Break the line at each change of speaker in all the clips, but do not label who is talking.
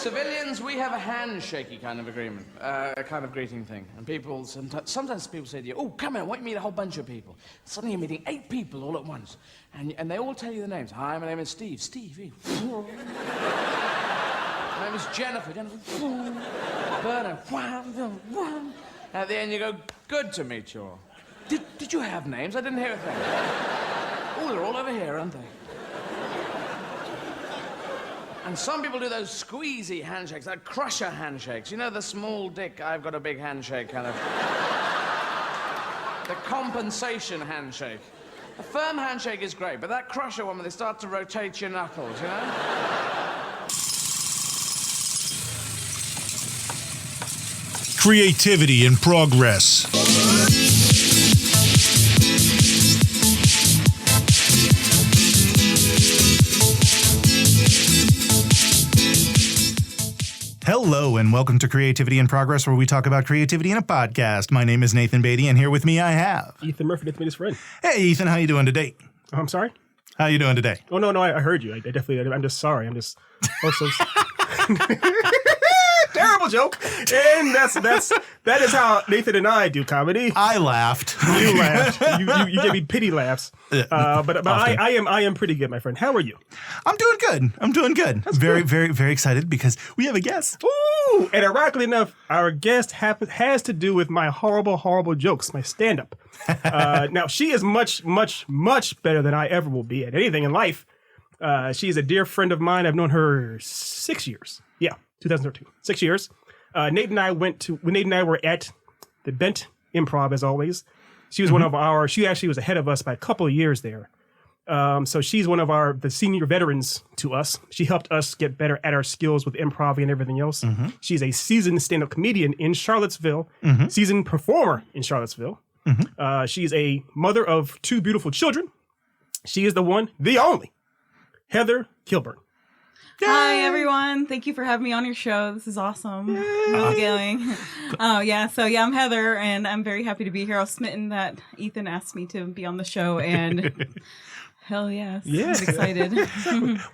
Civilians, we have a handshakey kind of agreement, a kind of greeting thing. And people, sometimes people say to you, oh, come here, I want you to meet a whole bunch of people. Suddenly you're meeting 8 people all at once. And they all tell you their names. Hi, my name is Steve. Steve. My name is Jennifer. Bernard. At the end you go, good to meet you all. Did you have names? I didn't hear a thing. Oh, they're all over here, aren't they? And some people do those squeezy handshakes, like crusher handshakes. You know, the small dick, I've got a big handshake kind of. The compensation handshake. A firm handshake is great, but that crusher one where they start to rotate your knuckles, you know?
Creativity in progress. Hello, and welcome to Creativity in Progress, where we talk about creativity in a podcast. My name is Nathan Beatty, and here with me I have...
Ethan Murphy, nice to meet his friend.
Hey, Ethan, how you doing today?
Oh, I'm sorry?
How you doing today?
Oh, no, I heard you. I'm just sorry. I'm just... Terrible joke. And that is how Nathan and I do comedy.
I laughed.
You laughed. You gave me pity laughs. But I am pretty good, my friend. How are you?
I'm doing good.
That's
very,
good.
very, very excited because we have a guest.
Ooh! And ironically enough, our guest has to do with my horrible jokes, my stand-up. Now, she is much, much, much better than I ever will be at anything in life. She is a dear friend of mine. I've known her 6 years. Yeah, 2013. 6 years. Nate and I were at the Bent Improv, as always. She was she actually was ahead of us by a couple of years there. So she's one of the senior veterans to us. She helped us get better at our skills with improv and everything else. Mm-hmm. She's a seasoned stand-up comedian in Charlottesville, seasoned performer in Charlottesville. Mm-hmm. She's a mother of 2 beautiful children. She is the one, the only, Heather Kilburn.
Yay! Hi, everyone. Thank you for having me on your show. This is awesome. How's it going? I'm Heather, and I'm very happy to be here. I was smitten that Ethan asked me to be on the show, and hell yes. I'm excited.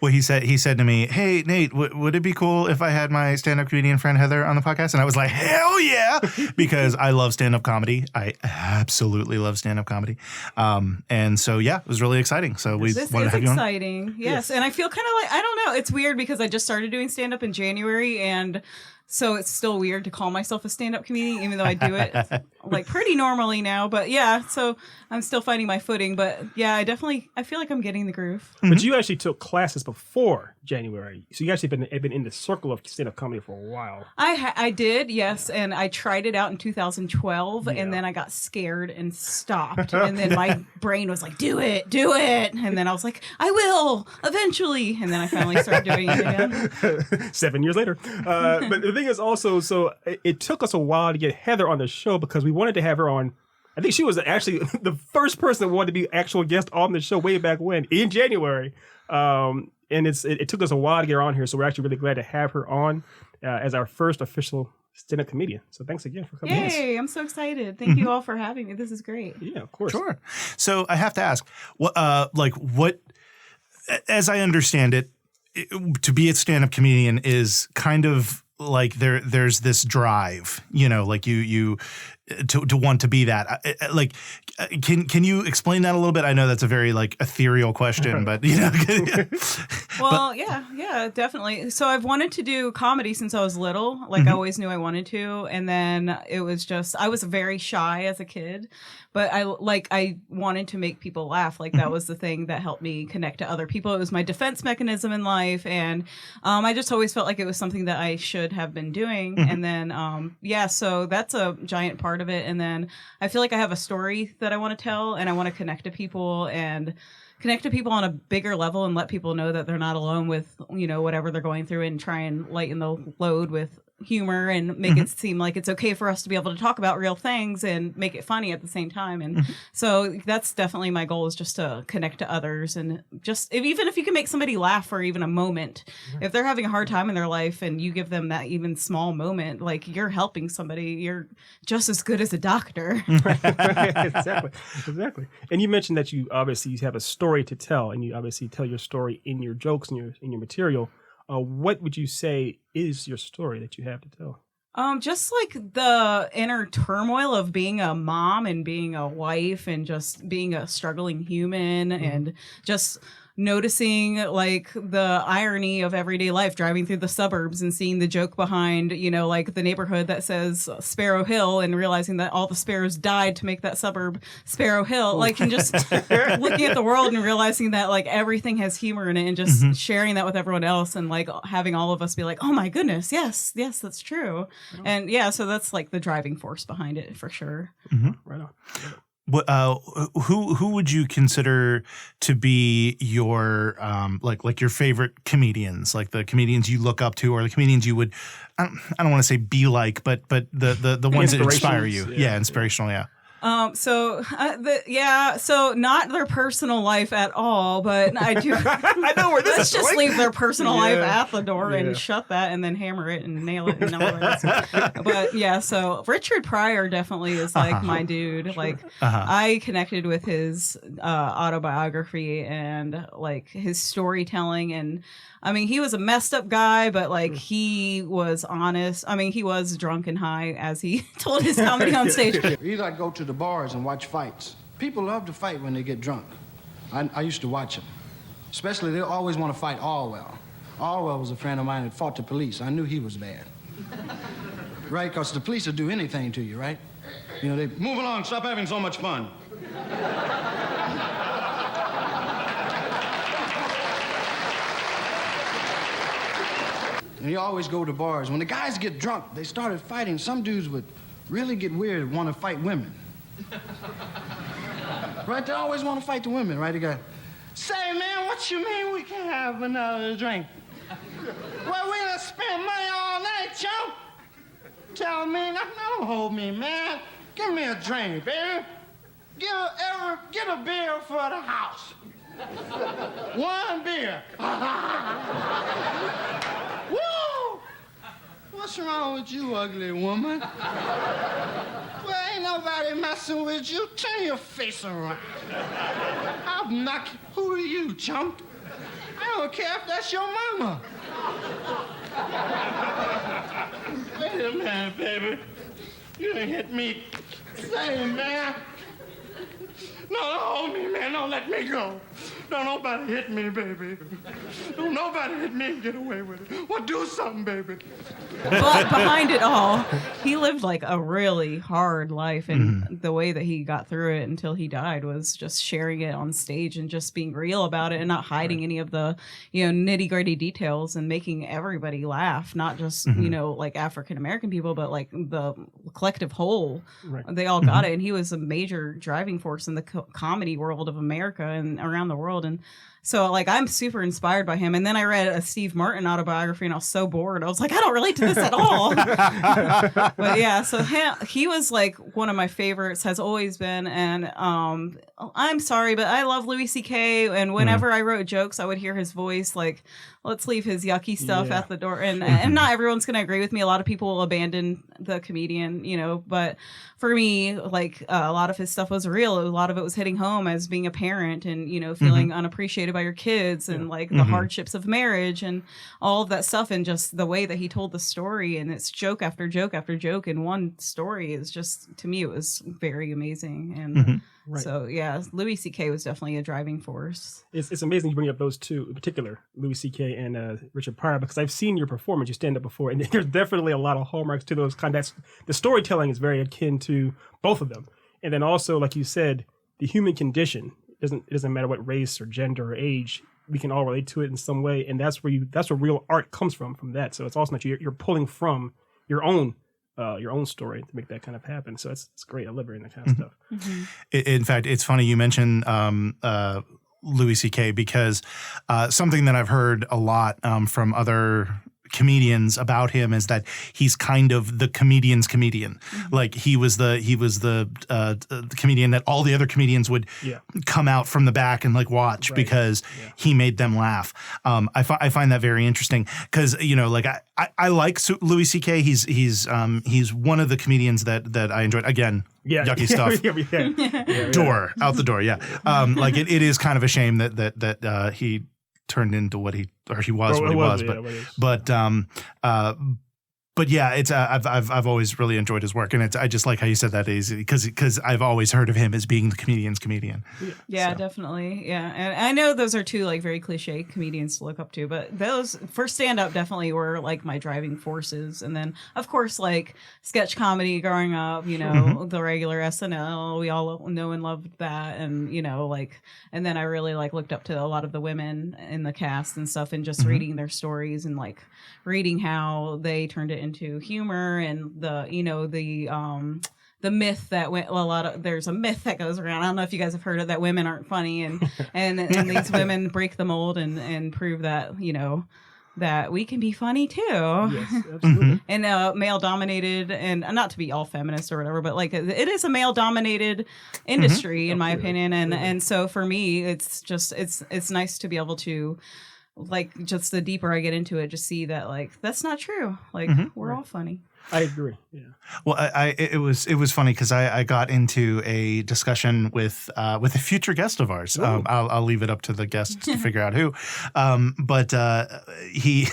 Well, he said to me, hey, Nate, would it be cool if I had my stand-up comedian friend Heather on the podcast? And I was like, hell yeah, because I love stand-up comedy. I absolutely love stand-up comedy. And so, yeah, it was really exciting. So we wanted to have you on.
This is exciting. Yes. And I feel kind of like, I don't know, it's weird because I just started doing stand-up in January, and so it's still weird to call myself a stand-up comedian, even though I do it like pretty normally now. But yeah, so I'm still finding my footing. But yeah, I feel like I'm getting the groove.
But you actually took classes before January, so you actually been in the circle of stand-up comedy for a while.
I did, yes, and I tried it out in 2012, and then I got scared and stopped. And then my brain was like, do it, and then I was like, I will eventually, and then I finally started doing it again.
7 years later, but the thing is also, so it took us a while to get Heather on the show because we wanted to have her on. I think she was actually the first person that wanted to be actual guest on the show way back when in January. And it took us a while to get her on here, so we're actually really glad to have her on as our first official stand-up comedian. So thanks again for coming.
Yay! I'm so excited. Thank you all for having me. This is great.
Yeah, of course.
Sure. So I have to ask, what, as I understand it, to be a stand-up comedian is kind of like there's this drive, like you to want to be that. Like, can you explain that a little bit? I know that's a very like ethereal question, but
Well, yeah, definitely. So I've wanted to do comedy since I was little. Like I always knew I wanted to, and then it was just I was very shy as a kid, but I wanted to make people laugh. Like that was the thing that helped me connect to other people. It was my defense mechanism in life, and I just always felt like it was something that I should have been doing. And then so that's a giant part of it. And then I feel like I have a story that I want to tell, and I want to connect to people on a bigger level and let people know that they're not alone with, whatever they're going through, and try and lighten the load with humor and make it seem like it's okay for us to be able to talk about real things and make it funny at the same time. And so that's definitely my goal, is just to connect to others, and just even if you can make somebody laugh for even a moment, if they're having a hard time in their life and you give them that even small moment, like you're helping somebody, you're just as good as a doctor.
Exactly. And you mentioned that you have a story to tell, and you obviously tell your story in your jokes and in your material. What would you say is your story that you have to tell?
Just like the inner turmoil of being a mom and being a wife and just being a struggling human and just noticing like the irony of everyday life, driving through the suburbs and seeing the joke behind, like the neighborhood that says Sparrow Hill and realizing that all the sparrows died to make that suburb Sparrow Hill, and just looking at the world and realizing that like everything has humor in it and just sharing that with everyone else and like having all of us be like, oh my goodness, yes, that's true. And yeah, so that's like the driving force behind it for sure.
Right on.
What, who would you consider to be your like your favorite comedians, like the comedians you look up to, or the comedians you would I don't want to say be like, but the ones that inspire you, inspirational, yeah.
So not their personal life at all, but I do.
I know where this
Let's
is
just
going.
leave their personal life at the door and shut that, and then hammer it and nail it and all that. But yeah, so Richard Pryor definitely is like my dude. Like I connected with his autobiography and like his storytelling, and I mean he was a messed up guy, but like he was honest. I mean he was drunk and high as he told his comedy on stage.
Either I'd go to the bars and watch fights. People love to fight when they get drunk. I used to watch them. Especially, they always want to fight Orwell. Orwell was a friend of mine that fought the police. I knew he was bad. Right, because the police will do anything to you, right? They move along, stop having so much fun. And you always go to bars. When the guys get drunk, they started fighting. Some dudes would really get weird and want to fight women. Right? They always want to fight the women, right? They go, say, man, what you mean we can't have another drink? Well, we done spent money all night, chump. Tell me, don't hold me, man. Give me a drink, baby. Get a beer for the house. One beer. Woo! What's wrong with you, ugly woman? Well, ain't nobody messing with you. Turn your face around. I'll knock you. Who are you, chump? I don't care if that's your mama. Wait a minute, baby. You done hit me. Say, man. No, don't hold me, man. Don't let me go. Don't nobody hit me, baby. Don't nobody hit me and get away with it. Well, do something, baby.
But behind it all, he lived like a really hard life, and the way that he got through it until he died was just sharing it on stage and just being real about it and not hiding any of the nitty gritty details and making everybody laugh, not just like African American people, but like the collective whole. Right. They all got it, and he was a major driving force in the comedy world of America and around the world. And so like I'm super inspired by him. And then I read a Steve Martin autobiography and I was so bored. I was like, I don't relate to this at all. But yeah, so he was like one of my favorites, has always been. And I'm sorry, but I love Louis C.K. And whenever I wrote jokes, I would hear his voice like, let's leave his yucky stuff at the door. And not everyone's going to agree with me. A lot of people will abandon the comedian, but for me, like a lot of his stuff was real. A lot of it was hitting home as being a parent and, feeling unappreciated by your kids and like the hardships of marriage and all of that stuff. And just the way that he told the story, and it's joke after joke after joke in one story is just, to me, it was very amazing. And so, yeah, Louis C.K. was definitely a driving force. It's
amazing you bring up those two in particular, Louis C.K. and Richard Pryor, because I've seen your performance, you stand up before, and there's definitely a lot of hallmarks to those kind. The storytelling is very akin to both of them. And then also, like you said, the human condition, it doesn't matter what race or gender or age, we can all relate to it in some way. And that's where real art comes from that. So it's also that you're pulling from your own story to make that kind of happen. So it's great. I love hearing that kind of stuff.
In fact, it's funny you mentioned Louis C.K. because something that I've heard a lot from other comedians about him is that he's kind of the comedian's comedian. Like he was the comedian that all the other comedians would come out from the back and like watch because he made them laugh. I find that very interesting because like I like Louis C.K. He's one of the comedians that I enjoyed. Again, yucky stuff. Door out the door. Yeah. Like it is kind of a shame that he turned into what he was,
what he is.
But yeah, it's I've always really enjoyed his work, and I just like how you said that, Daisy, because I've always heard of him as being the comedian's comedian.
Yeah, definitely. Yeah, and I know those are two like very cliche comedians to look up to, but those for stand up definitely were like my driving forces. And then of course like sketch comedy growing up, you know, the regular SNL, we all know and loved that, and you know like, and then I really like looked up to a lot of the women in the cast and stuff, and just reading their stories and like reading how they turned it into humor, and the myth that went there's a myth that goes around. I don't know if you guys have heard of that women aren't funny, and these women break the mold and prove that, you know, that we can be funny too.
Yes, absolutely.
And male dominated, and not to be all feminist or whatever, but like it is a male dominated industry in my opinion, and so for me it's just it's nice to be able to, like, just the deeper I get into it, just see that like that's not true. Like we're all funny.
I agree. Yeah.
Well, it was funny because I got into a discussion with a future guest of ours. I'll leave it up to the guest to figure out who. But he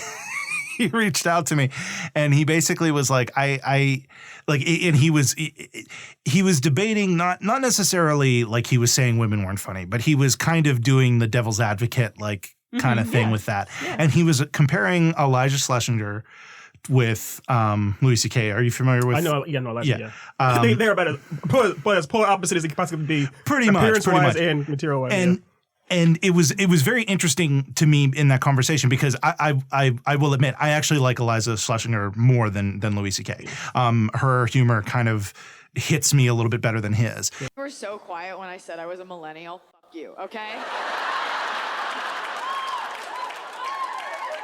he reached out to me, and he basically was like, and he was debating not necessarily like he was saying women weren't funny, but he was kind of doing the devil's advocate like kind of thing with that. Yeah. And he was comparing Elijah Schlesinger with Louis C.K. Are you familiar with?
I know. Yeah, no, Elijah. Yeah. They're about as polar opposite as it could possibly be.
Pretty much.
Appearance-wise and material-wise.
And it was very interesting to me in that conversation because I will admit I actually like Elijah Schlesinger more than Louis C.K. Her humor kind of hits me a little bit better than his.
You were so quiet when I said I was a millennial. Fuck you, okay?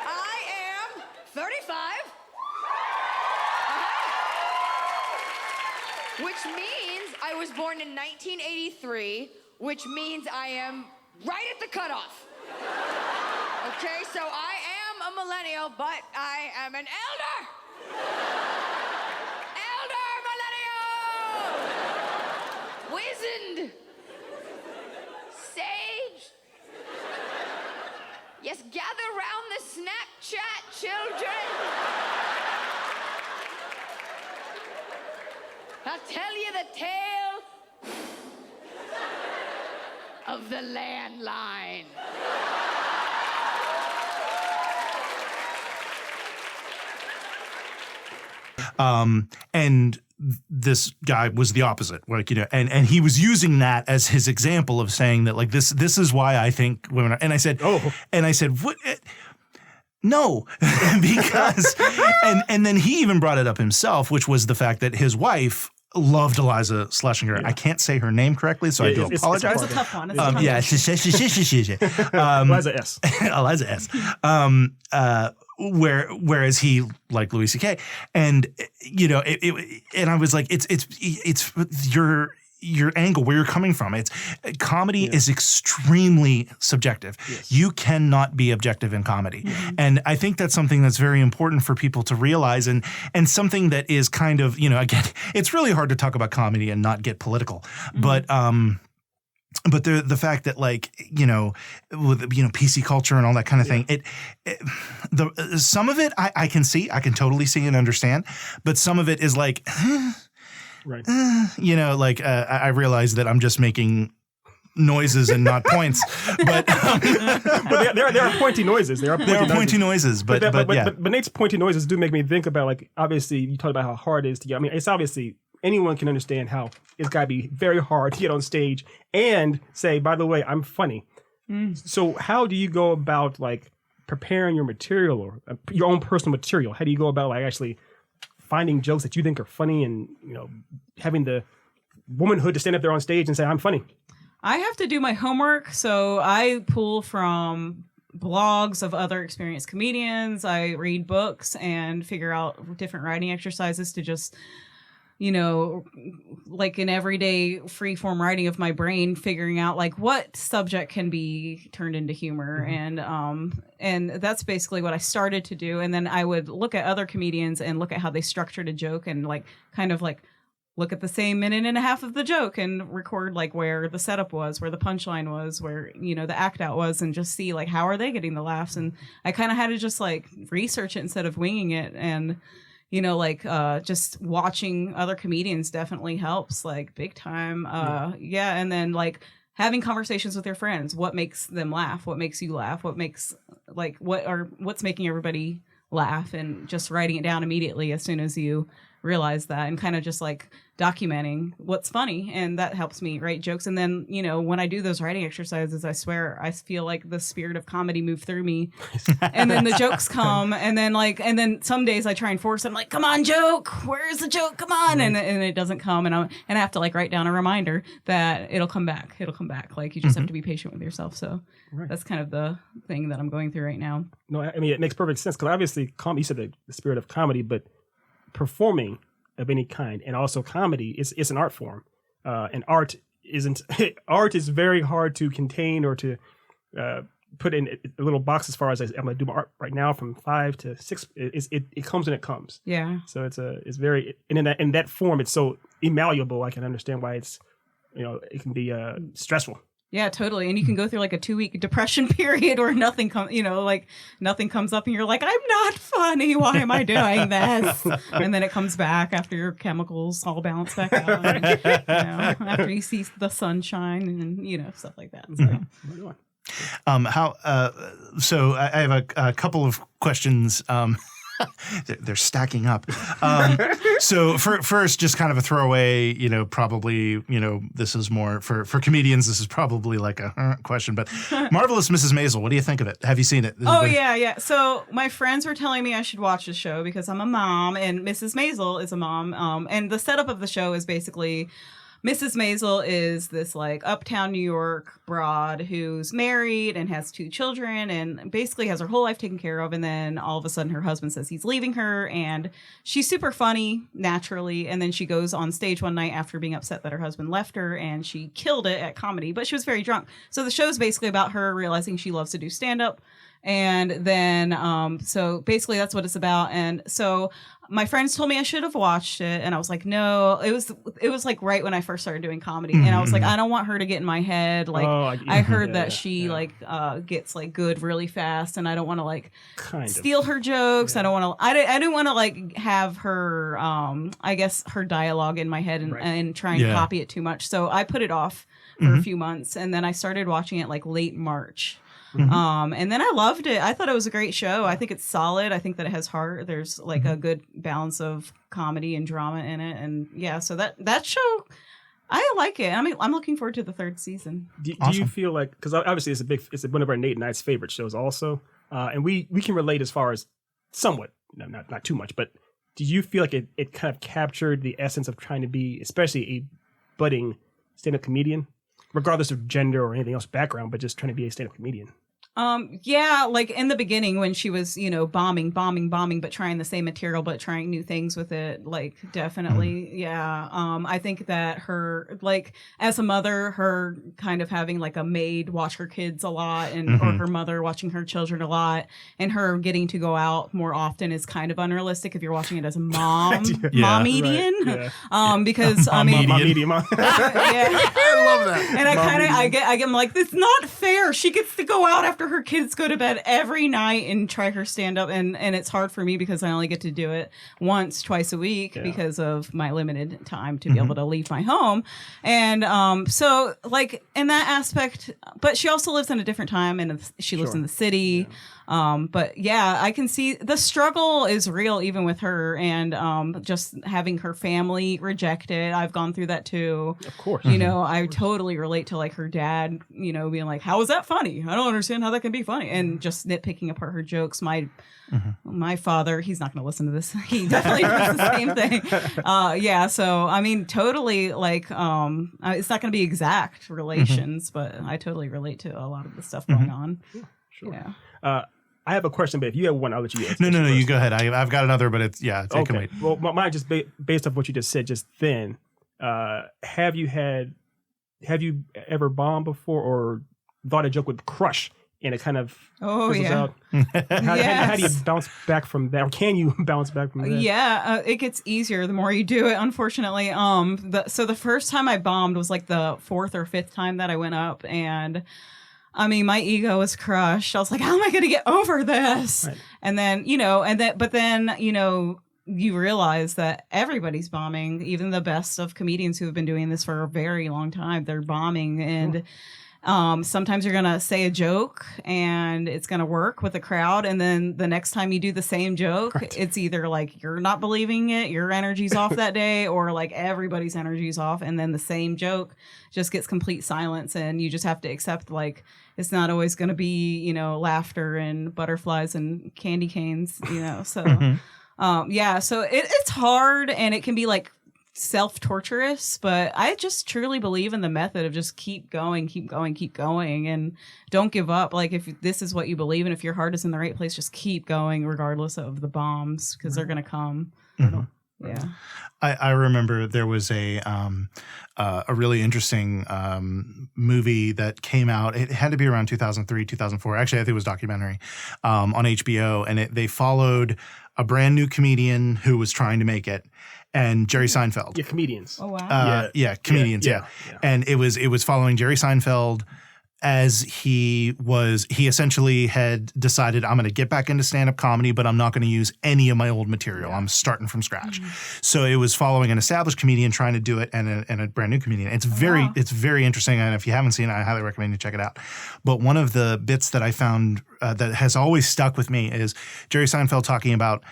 I am 35. Which means I was born in 1983, which means I am right at the cutoff. Okay, so I am a millennial, but I am an elder. Elder millennial! Wizened. Sage. Yes, gather round the Snapchat, children. I'll tell you the tale of the landline.
And this guy was the opposite, like, you know, and he was using that as his example of saying that, like, this is why I think women are, and I said, what? No, because, and then he even brought it up himself, which was the fact that his wife loved Elijah Schlesinger. Yeah. I can't say her name correctly, so I do apologize.
It's a tough one.
Yeah,
Eliza S.
Eliza S. Whereas he liked Louis C.K. And, you know, and I was like, it's your angle, where you're coming from. It's comedy is extremely subjective. Yes. You cannot be objective in comedy. Mm-hmm. And I think that's something that's very important for people to realize, and something that is kind of, you know, again, it's really hard to talk about comedy and not get political. Mm-hmm. But the fact that, like, you know, with, you know, PC culture and all that kind of thing, some of it I can totally see and understand, but some of it is like, right. You know, like, I realize that I'm just making noises and not points, but
there are pointy noises. There are pointy noises.
But
Nate's pointy noises do make me think about, like, obviously you talked about how hard it is to get. I mean, it's obviously anyone can understand how it's got to be very hard to get on stage and say, by the way, I'm funny. So how do you go about, like, preparing your material, or your own personal material? How do you go about, like, actually finding jokes that you think are funny, and, you know, having the womanhood to stand up there on stage and say, I'm funny?
I have to do my homework, so I pull from blogs of other experienced comedians. I read books and figure out different writing exercises to just, you know, like an everyday free form writing of my brain, figuring out like what subject can be turned into humor. Mm-hmm. And that's basically what I started to do. And then I would look at other comedians and look at how they structured a joke and like kind of like look at the same minute and a half of the joke and record like where the setup was, where the punchline was, where, you know, the act out was, and just see like how are they getting the laughs. And I kind of had to just like research it instead of winging it. And you know, like just watching other comedians definitely helps, like big time. Yeah, and then like having conversations with your friends. What makes them laugh? What makes you laugh? What makes like what's making everybody laugh? And just writing it down immediately as soon as you realize that, and kind of just like documenting what's funny, and that helps me write jokes. And then, you know, when I do those writing exercises, I swear I feel like the spirit of comedy move through me, and then the jokes come, and then some days I try and force it. I'm like, come on, joke, where's the joke, come on, and it doesn't come, and I have to like write down a reminder that it'll come back, like you just have to be patient with yourself. So that's kind of the thing that I'm going through right now.
No, I mean, it makes perfect sense, because obviously you said the spirit of comedy, but performing of any kind, and also comedy, it's an art form, and art is very hard to contain or to put in a little box. As far as I'm going to do my art right now from 5 to 6, it comes and it comes.
Yeah.
So it's very, and in that form, it's so malleable. I can understand why it's, you know, it can be stressful.
Yeah, totally. And you can go through like a 2-week depression period where nothing comes, you know, like nothing comes up and you're like, I'm not funny. Why am I doing this? And then it comes back after your chemicals all balance back out. And, you know, after you see the sunshine and, you know, stuff like that. So.
So I have a couple of questions. They're stacking up. So first, just kind of a throwaway, you know, probably, you know, this is more for comedians. This is probably like a question, but Marvelous Mrs. Maisel, what do you think of it? Have you seen it?
Oh, yeah. So my friends were telling me I should watch the show because I'm a mom and Mrs. Maisel is a mom. And the setup of the show is basically Mrs. Maisel is this like uptown New York broad who's married and has 2 children and basically has her whole life taken care of. And then all of a sudden her husband says he's leaving her, and she's super funny naturally. And then she goes on stage one night after being upset that her husband left her, and she killed it at comedy, but she was very drunk. So the show's basically about her realizing she loves to do stand-up. And then, so basically that's what it's about. And so my friends told me I should have watched it, and I was like, no. It was like right when I first started doing comedy, and I was like, I don't want her to get in my head. Like, I heard that she like gets like good really fast, and I don't want to like steal her jokes. I don't want to. I didn't want to like have her, I guess her dialogue in my head and try and copy it too much. So I put it off for a few months, and then I started watching it like late March. And then I loved it. I thought it was a great show. I think it's solid. I think that it has heart. There's like a good balance of comedy and drama in it. And yeah, so that show, I like it. I mean, I'm looking forward to the 3rd season.
Do you feel like, because obviously it's one of our Nate and I's favorite shows also. And we can relate as far as somewhat, not too much, but do you feel like it kind of captured the essence of trying to be, especially a budding stand-up comedian, regardless of gender or anything else background, but just trying to be a stand-up comedian?
Yeah, like in the beginning when she was, you know, bombing, but trying the same material, but trying new things with it, like definitely. Yeah. I think that her, like as a mother, her kind of having like a maid watch her kids a lot, and or her mother watching her children a lot, and her getting to go out more often is kind of unrealistic if you're watching it as a mom, mom-median. Right, yeah. Because I mean,
mom-median.
I love that.
And I get I'm like, it's not fair. She gets to go out after her kids go to bed every night and try her stand-up, and it's hard for me because I only get to do it twice a week because of my limited time to be able to leave my home. And so like in that aspect, but she also lives in a different time, and she lives in the city. But yeah, I can see the struggle is real even with her, and just having her family rejected. I've gone through that too.
Of course.
You know, I totally relate to like her dad, you know, being like, how is that funny? I don't understand how that can be funny. And just nitpicking apart her jokes. My father, he's not going to listen to this. He definitely does the same thing. Yeah. So, I mean, totally like, it's not going to be exact relations, but I totally relate to a lot of the stuff going on.
Sure.
Yeah.
I have a question, but if you have one, I'll let you answer.
No, you go ahead. I've got another, but it's take it away.
Well, mine just based off what you just said just then. Have you ever bombed before or thought a joke would crush and it kind of
Oh,
fizzles
yeah.
out. How do you
Yes.
bounce back from that? Or can you bounce back from that?
Yeah, it gets easier the more you do it. Unfortunately, so the first time I bombed was like the 4th or 5th time that I went up, and I mean, my ego was crushed. I was like, how am I going to get over this?
Right.
And then, but then, you realize that everybody's bombing, even the best of comedians who have been doing this for a very long time, they're bombing. And sometimes you're going to say a joke and it's going to work with the crowd. And then the next time you do the same joke, it's either like you're not believing it, your energy's off that day, or like everybody's energy's off. And then the same joke just gets complete silence. And you just have to accept, like, it's not always going to be, laughter and butterflies and candy canes, so. So it's hard, and it can be like self-torturous, but I just truly believe in the method of just keep going, and don't give up. Like, if this is what you believe in, if your heart is in the right place, just keep going regardless of the bombs, because they're going to come. Yeah.
I remember there was a really interesting movie that came out. It had to be around 2003, 2004. Actually, I think it was a documentary on HBO, and they followed a brand new comedian who was trying to make it, and Jerry Seinfeld.
Yeah, comedians.
Oh, wow.
Comedians. Yeah. And it was following Jerry Seinfeld as he essentially had decided, I'm going to get back into stand-up comedy, but I'm not going to use any of my old material. I'm starting from scratch. So it was following an established comedian trying to do it and a brand new comedian. It's very interesting. And if you haven't seen it, I highly recommend you check it out. But one of the bits that I found that has always stuck with me is Jerry Seinfeld talking about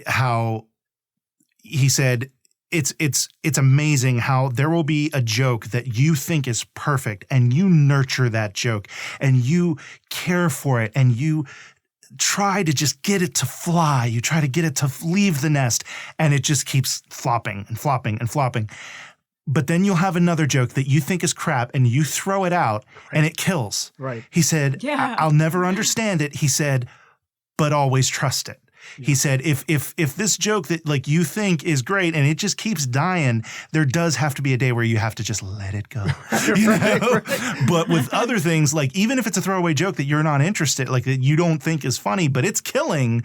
how he said, it's amazing how there will be a joke that you think is perfect, and you nurture that joke and you care for it and you try to just get it to fly. You try to get it to leave the nest, and it just keeps flopping and flopping and flopping. But then you'll have another joke that you think is crap, and you throw it out and it kills.
Right.
He said,
Yeah.
I'll never understand it. He said, but always trust it. He said, if this joke that like you think is great and it just keeps dying, there does have to be a day where you have to just let it go. But with other things, like even if it's a throwaway joke that you're not interested, like that you don't think is funny, but it's killing,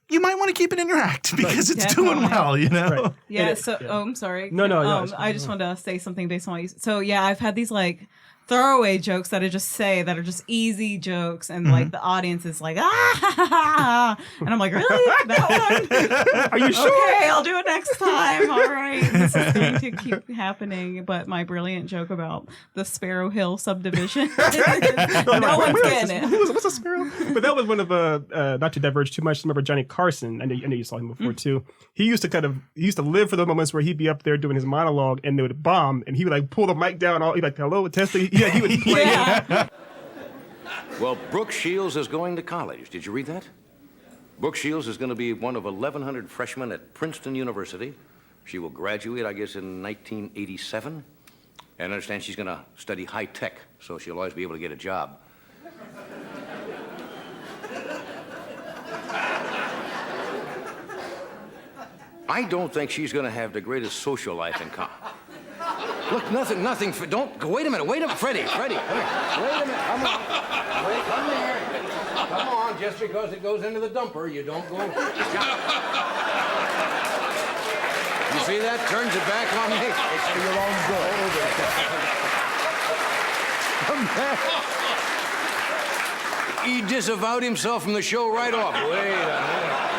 you might want to keep it in your act because it's doing
Definitely.
well,
Right.
Yeah. I'm sorry.
No.
I just wanted to say something based on what you said. So yeah, I've had these like throwaway jokes that I just say that are just easy jokes, and like the audience is like, ah, and I'm like, really? That one?
Are you sure?
Okay, I'll do it next time. All right, this is going to keep happening. But my brilliant joke about the Sparrow Hill subdivision, no one's getting it.
What's a sparrow? But that was one of not to diverge too much. Remember Johnny Carson? I know you saw him before too. He used to live for the moments where he'd be up there doing his monologue and they would bomb, and he would like pull the mic down. He'd be like, hello, testing. Yeah, he would play.
Yeah.
Well, Brooke Shields is going to college. Did you read that? Brooke Shields is going to be one of 1,100 freshmen at Princeton University. She will graduate, I guess, in 1987. And I understand she's going to study high tech, so she'll always be able to get a job. I don't think she's going to have the greatest social life in common. Look, nothing, don't, wait a minute, Freddie, come here. Wait a minute, come on. Come here. Come on, just because it goes into the dumper, you don't go. You see that? Turns it back on me. It's for your own good. Come back. He disavowed himself from the show right off. Wait a minute.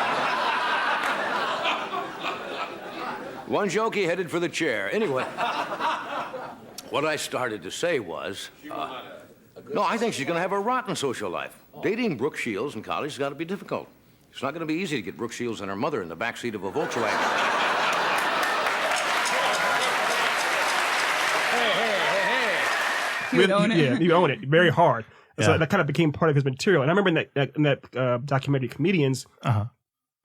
One joke, he headed for the chair. Anyway, what I started to say was, no, I think she's going to have a rotten social life. Dating Brooke Shields in college has got to be difficult. It's not going to be easy to get Brooke Shields and her mother in the backseat of a Volkswagen.
You would own it.
Yeah, you own it very hard.
Yeah.
So that kind of became part of his material. And I remember in that documentary, Comedians,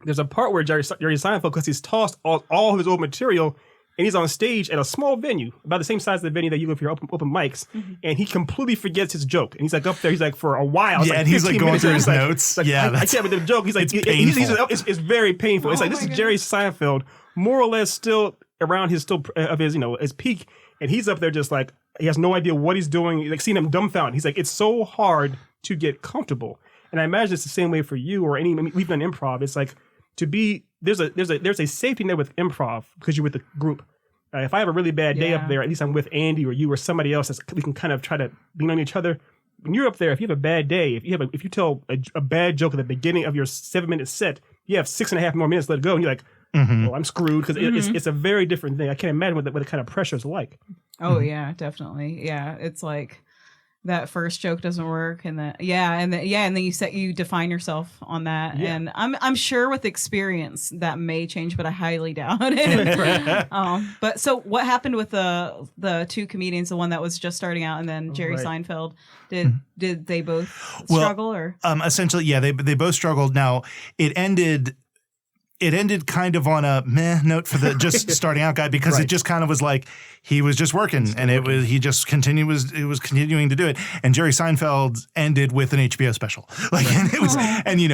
there's a part where Jerry Seinfeld, because he's tossed all of his old material, and he's on stage at a small venue, about the same size as the venue that you live for your open mics, and he completely forgets his joke. And he's like up there, he's like for a while.
Yeah, and he's like going through his notes.
I can't with the joke. He's like,
it's painful.
It's very painful. It's like, this is Jerry Seinfeld, more or less still around his his peak, and he's up there just like, he has no idea what he's doing. Like, seeing him dumbfounded. He's like, it's so hard to get comfortable. And I imagine it's the same way for you or any. I mean, we've done improv. It's like to be there's a safety net with improv because you're with the group. If I have a really bad day up there, at least I'm with Andy or you or somebody else. We can kind of try to lean on each other. When you're up there, if you have a bad day, if you tell a bad joke at the beginning of your 7-minute set, you have 6.5 more minutes left to go, and you're like, "Oh, I'm screwed," because it's a very different thing. I can't imagine what the kind of pressure is like.
Oh yeah, definitely. Yeah, it's like that first joke doesn't work, and then and then you define yourself on that.
Yeah.
And I'm sure with experience that may change, but I highly doubt it. But so what happened with the two comedians, the one that was just starting out, and then Jerry Seinfeld? Did they both struggle or?
Essentially, yeah, they both struggled. Now it ended kind of on a meh note for the just starting out guy because it just kind of was like he was just working and it was continuing to do it. And Jerry Seinfeld ended with an HBO special, and it was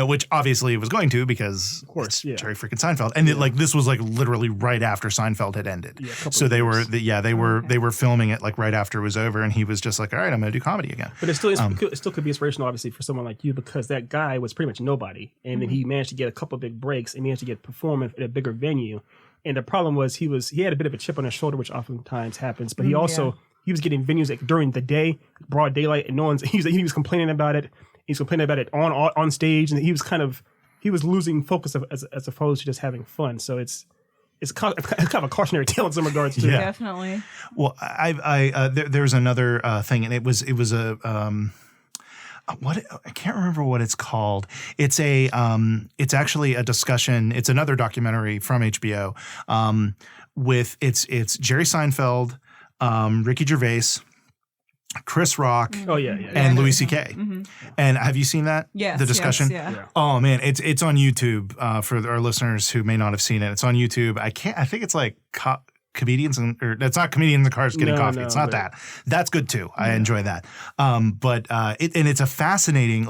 which obviously it was going to because of course Jerry freaking Seinfeld. And this was like literally right after Seinfeld had ended. So they were filming it like right after it was over, and he was just like, all right, I'm going to do comedy again.
But it still could be inspirational, obviously, for someone like you because that guy was pretty much nobody, and then he managed to get a couple of big breaks and managed to get performing at a bigger venue. And the problem was he had a bit of a chip on his shoulder, which oftentimes happens. But he was getting venues during the day, broad daylight, and he was complaining about it. He's complaining about it on stage, and he was losing focus as opposed to just having fun. So it's kind of a cautionary tale in some regards too.
Yeah.
Definitely.
Well, there's another thing, and it was a. I can't remember what it's called. It's it's actually a discussion. It's another documentary from HBO. With it's Jerry Seinfeld, Ricky Gervais, Chris Rock, and Louis C.K. Mm-hmm. And have you seen that?
Yes.
The discussion.
Yes, yeah.
Oh man, it's on YouTube. For our listeners who may not have seen it, it's on YouTube. I think it's like. Comedians or it's not comedian in the cars getting coffee. It's not that. That's good too. I enjoy that. But it's a fascinating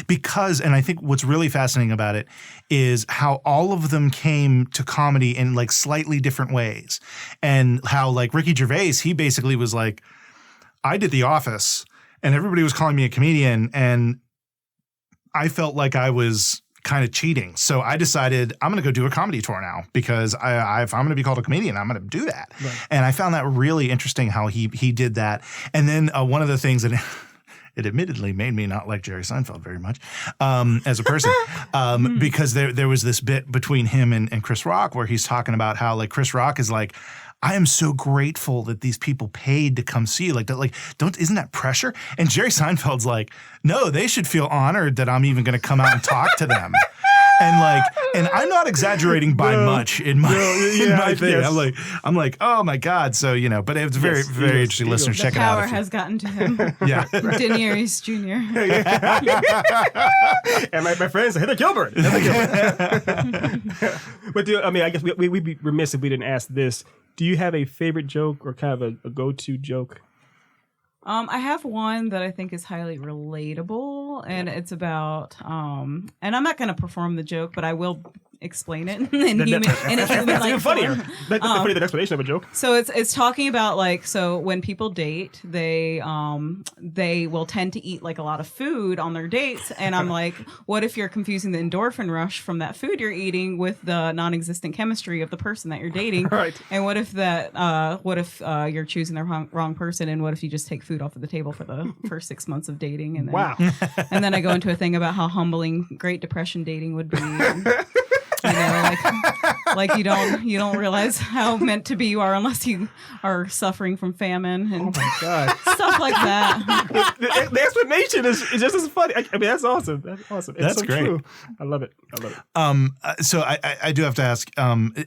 because I think what's really fascinating about it is how all of them came to comedy in like slightly different ways, and how like Ricky Gervais, he basically was like, I did The Office, and everybody was calling me a comedian, and I felt like I was kind of cheating. So I decided I'm going to go do a comedy tour now because if I'm going to be called a comedian, I'm going to do that. Right. And I found that really interesting how he did that. And then one of the things that it admittedly made me not like Jerry Seinfeld very much as a person because there was this bit between him and Chris Rock where he's talking about how like Chris Rock is like, I am so grateful that these people paid to come see you. Isn't that pressure? And Jerry Seinfeld's like, no, they should feel honored that I'm even going to come out and talk to them. And I'm not exaggerating by much in my thing. Yes. I'm like, oh my God. So, but it's very, very interesting. Listeners, check it out.
The power has gotten to him.
Yeah.
Daenerys Jr.
And my friends, Heather Gilbert. But I guess we'd be remiss if we didn't ask this. Do you have a favorite joke or kind of a go-to joke?
I have one that I think is highly relatable, and it's about, and I'm not going to perform the joke, but I will explain it in a human
like even funnier. That's funny, the explanation of a joke.
So it's talking about so when people date, they will tend to eat like a lot of food on their dates, and I'm like, what if you're confusing the endorphin rush from that food you're eating with the non-existent chemistry of the person that you're dating?
Right.
And what if you're choosing the wrong person, and what if you just take food off of the table for the first 6 months of dating? And then,
wow.
And then I go into a thing about how humbling Great Depression dating would be. Like you don't realize how meant to be you are unless you are suffering from famine and
oh my God.
Stuff like that.
The explanation is just as funny. I mean, that's awesome. That's awesome. It's
that's
so
great.
True. I love it.
So I do have to ask,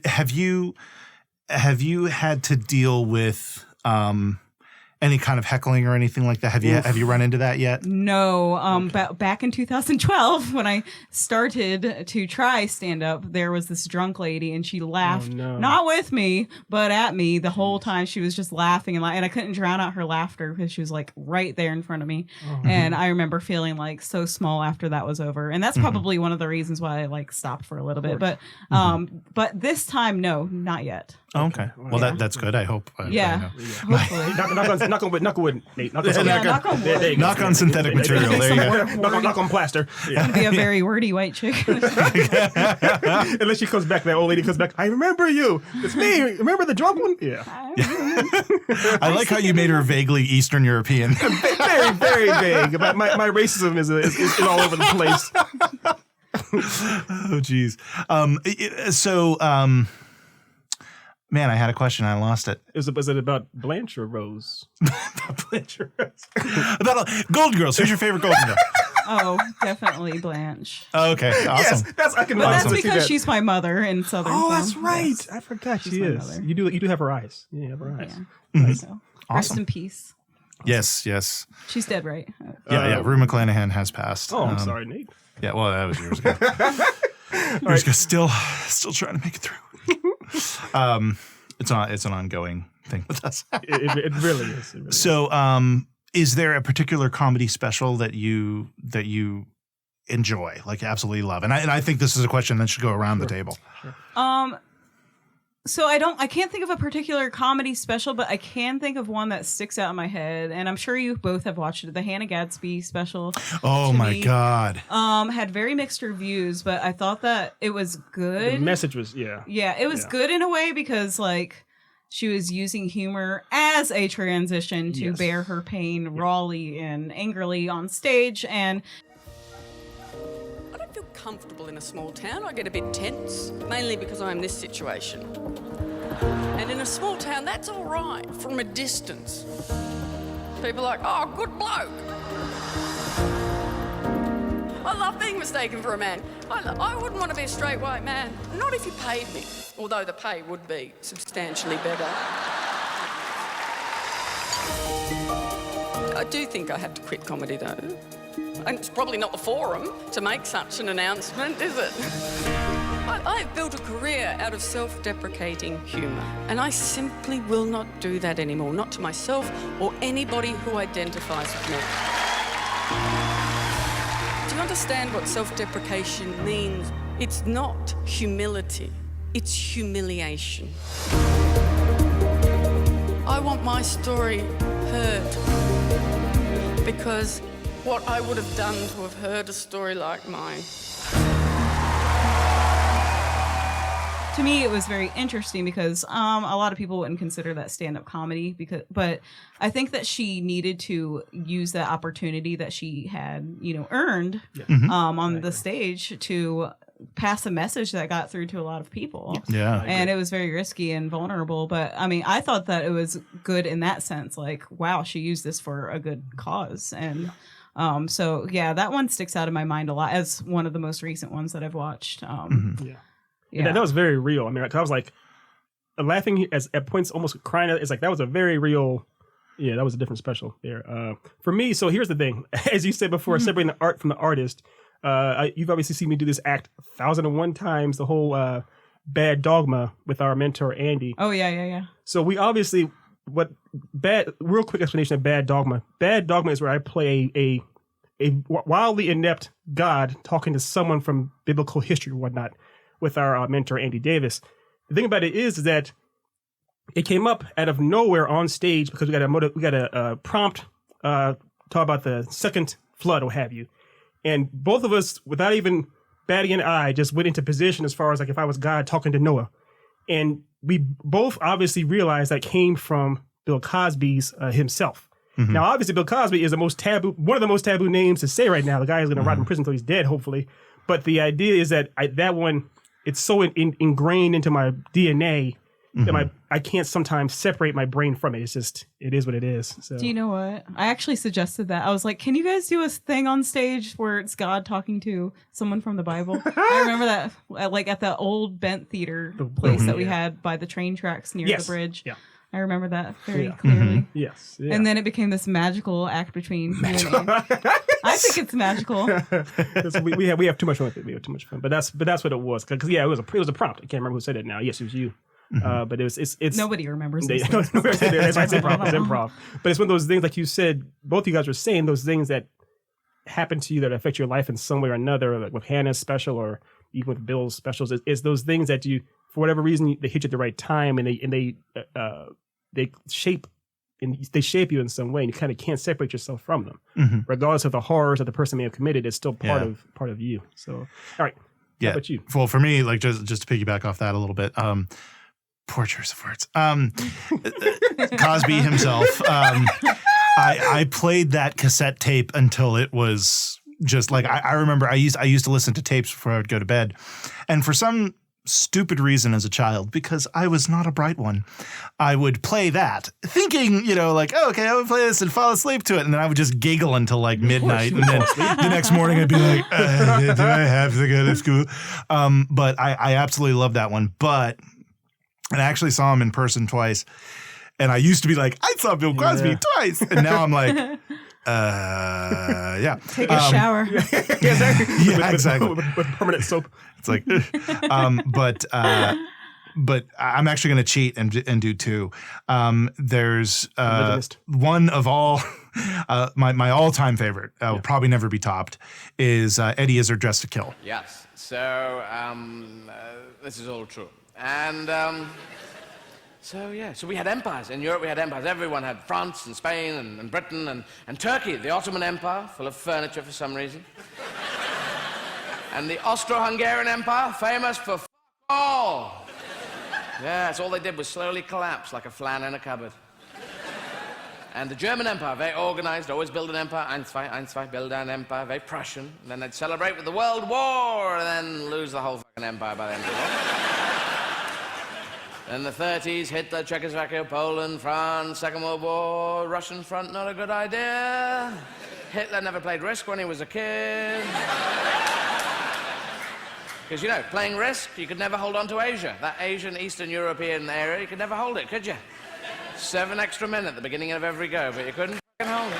have you had to deal with any kind of heckling or anything like that? Have you run into that yet?
No. Back in 2012, when I started to try stand up, there was this drunk lady, and she laughed, not with me, but at me the whole time. She was just laughing and I couldn't drown out her laughter because she was like right there in front of me. Oh. And I remember feeling like so small after that was over. And that's probably one of the reasons why I stopped for a little bit. But this time, no, not yet.
Oh, okay. Well, that's good. I hope.
Hopefully.
knock on wood, Nate. Knock on
Yeah,
something.
knock on wood.
There you go.
Knock on synthetic material. There you go.
Knock on plaster. Yeah.
Gonna be a very wordy white chick.
Unless she comes back, that old lady comes back. I remember you. It's me. Remember the drunk one? Yeah.
I like how you made her vaguely Eastern European.
Very, very vague. About my racism is all over the place.
Oh, geez. Man, I had a question. I lost it.
Was it about Blanche or Rose?
About Golden Girls. Who's your favorite Golden Girl?
Oh, definitely Blanche.
Okay, awesome.
Yes, I can.
But that's
honestly see
because
that.
she's my mother in Southern.
Oh,
film.
that's right.
Yes.
I forgot
She's
she
my
is.
mother.
You do have her eyes. Yeah, you have her eyes.
Yeah. So, rest
Awesome.
in peace.
Yes.
She's dead, right?
Yeah. Rue McClanahan has passed.
Oh, I'm sorry, Nate.
Yeah, well, that was years ago. Years ago. Still trying to make it through. It's an ongoing thing with us.
It really is. It really is.
So, is there a particular comedy special that you enjoy, like absolutely love? And I think this is a question that should go around the table.
So I can't think of a particular comedy special, but I can think of one that sticks out in my head, and I'm sure you both have watched it. The Hannah Gadsby special.
Oh
to
my
me,
God.
had very mixed reviews, but I thought that it was good.
the message was
Yeah, it was good in a way because like she was using humor as a transition to
Yes.
bear her pain rawly and angrily on stage, and
I don't feel comfortable in a small town. I get a bit tense, mainly because I'm in this situation. And in a small town, that's all right from a distance. People are like, oh, good bloke. I love being mistaken for a man. I wouldn't want to be a straight white man, not if you paid me, although the pay would be substantially better. I do think I have to quit comedy, though. And it's probably not the forum to make such an announcement, is it? I've built a career out of self-deprecating humour, and I simply will not do that anymore, not to myself or anybody who identifies with me. Do you understand what self-deprecation means? It's not humility, it's humiliation. I want my story heard because what I would have done to have heard a story like mine.
to me it was very interesting because a lot of people wouldn't consider that stand-up comedy but I think that she needed to use that opportunity that she had earned on the stage to pass a message that got through to a lot of people.
Yeah.
And it was very risky and vulnerable, but I mean I thought that it was good in that sense, like wow, she used this for a good cause. And so yeah, that one sticks out in my mind a lot as one of the most recent ones that I've watched.
Yeah, that was very real. I mean, I was like laughing at points, almost crying. It's like that was a very real. Yeah, that was a different special there. For me, so here's the thing. As you said before, separating the art from the artist. You've obviously seen me do this act 1,001 times. The whole Bad Dogma with our mentor Andy.
Oh yeah.
So we obviously real quick explanation of Bad Dogma. Bad Dogma is where I play a wildly inept God talking to someone from biblical history or whatnot with our mentor Andy Davis. The thing about it is that it came up out of nowhere on stage because we got a prompt talk about the second flood or what have you, and both of us without even batting an eye just went into position as far as like if I was God talking to Noah, and we both obviously realized that came from Bill Cosby's himself. Mm-hmm. Now, obviously, Bill Cosby is one of the most taboo names to say right now. The guy is going to rot in prison until he's dead, hopefully. But the idea is that that one, it's so ingrained into my DNA that I can't sometimes separate my brain from it. It's just, it is what it is. So.
Do you know what? I actually suggested that. I was like, can you guys do a thing on stage where it's God talking to someone from the Bible? I remember that, like at the old Bent Theater place that we had by the train tracks near the bridge.
Yeah.
I remember that very clearly.
Yes. Yeah.
And then it became this magical act between you and me. I think it's magical.
we have too much fun with it. We have too much fun. But that's what it was. Because yeah, it was a prompt. I can't remember who said it now. Yes, it was you. But it's
nobody remembers.
That's why it's improv. It's improv. But it's one of those things, like you said, both you guys were saying those things that happen to you that affect your life in some way or another, like with Hannah's special or even with Bill's specials. It's those things that you, for whatever reason, they hit you at the right time and they shape and they shape you in some way, and you kind of can't separate yourself from them, regardless of the horrors that the person may have committed. It's still part of you. So, all right.
Yeah.
How about you?
Well, for me, like just to piggyback off that a little bit, poor choice of words. Cosby himself. I played that cassette tape until it was just like I remember I used to listen to tapes before I would go to bed, and for some stupid reason as a child, because I was not a bright one, I would play that thinking, like, oh, okay, I would play this and fall asleep to it. And then I would just giggle until like midnight. And then the next morning I'd be like, do I have to go to school? But I absolutely love that one. But I actually saw him in person twice. And I used to be like, I saw Bill Cosby twice. And now I'm like, yeah.
Take a shower.
Yeah, exactly.
With permanent soap.
It's like, but I'm actually going to cheat and do two. There's one of all, my all-time favorite, will probably never be topped, is Eddie Izzard, Dressed to Kill.
Yes. So this is all true. And so we had empires. In Europe, we had empires. Everyone had France and Spain and Britain and Turkey, the Ottoman Empire, full of furniture for some reason. And the Austro-Hungarian Empire, famous for f*** all. Yes, all they did was slowly collapse like a flan in a cupboard. And the German Empire, very organized, always build an empire, eins, zwei, build an empire, very Prussian. And then they'd celebrate with the World War, and then lose the whole fucking empire by the end of the war. In the 30s, Hitler, Czechoslovakia, Poland, France, Second World War, Russian front, not a good idea. Hitler never played Risk when he was a kid. Because, playing Risk, you could never hold on to Asia. That Asian, Eastern European area, you could never hold it, could you? 7 extra men at the beginning of every go, but you couldn't hold it.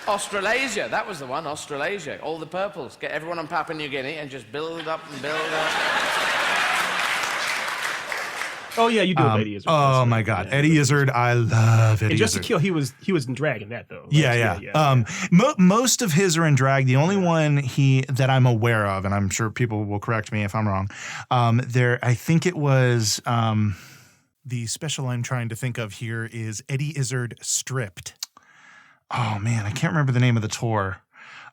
Australasia, that was the one, Australasia. All the purples. Get everyone on Papua New Guinea and just build up and build up.
Oh yeah, you do it, Eddie Izzard.
Oh my God, yeah. Eddie Izzard, I love Eddie
and Just
Izzard.
to Kill, he was in drag in that though. Right?
Yeah. Most of his are in drag. The only one that I'm aware of, and I'm sure people will correct me if I'm wrong. I think it was the special I'm trying to think of here is Eddie Izzard Stripped. Oh man, I can't remember the name of the tour.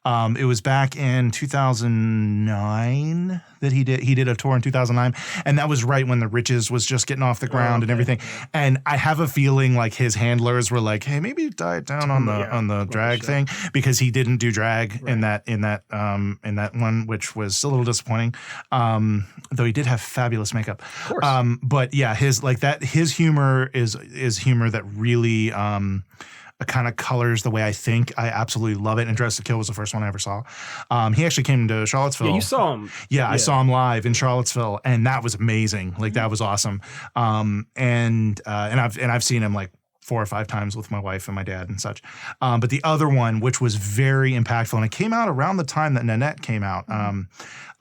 It was back in 2009 that he did a tour in 2009, and that was right when The Riches was just getting off the ground and everything. And I have a feeling like his handlers were like, "Hey, maybe diet down on the drag thing," because he didn't do drag in that one, which was a little disappointing. Though he did have fabulous makeup.
Of course.
But yeah, his humor is humor that really kind of colors the way I think. I absolutely love it. And Dressed to Kill was the first one I ever saw. He actually came to Charlottesville.
Yeah, you saw him.
Yeah, I saw him live in Charlottesville, and that was amazing. Like that was awesome. And I've seen him like 4 or 5 times with my wife and my dad and such. But the other one, which was very impactful, and it came out around the time that Nanette came out,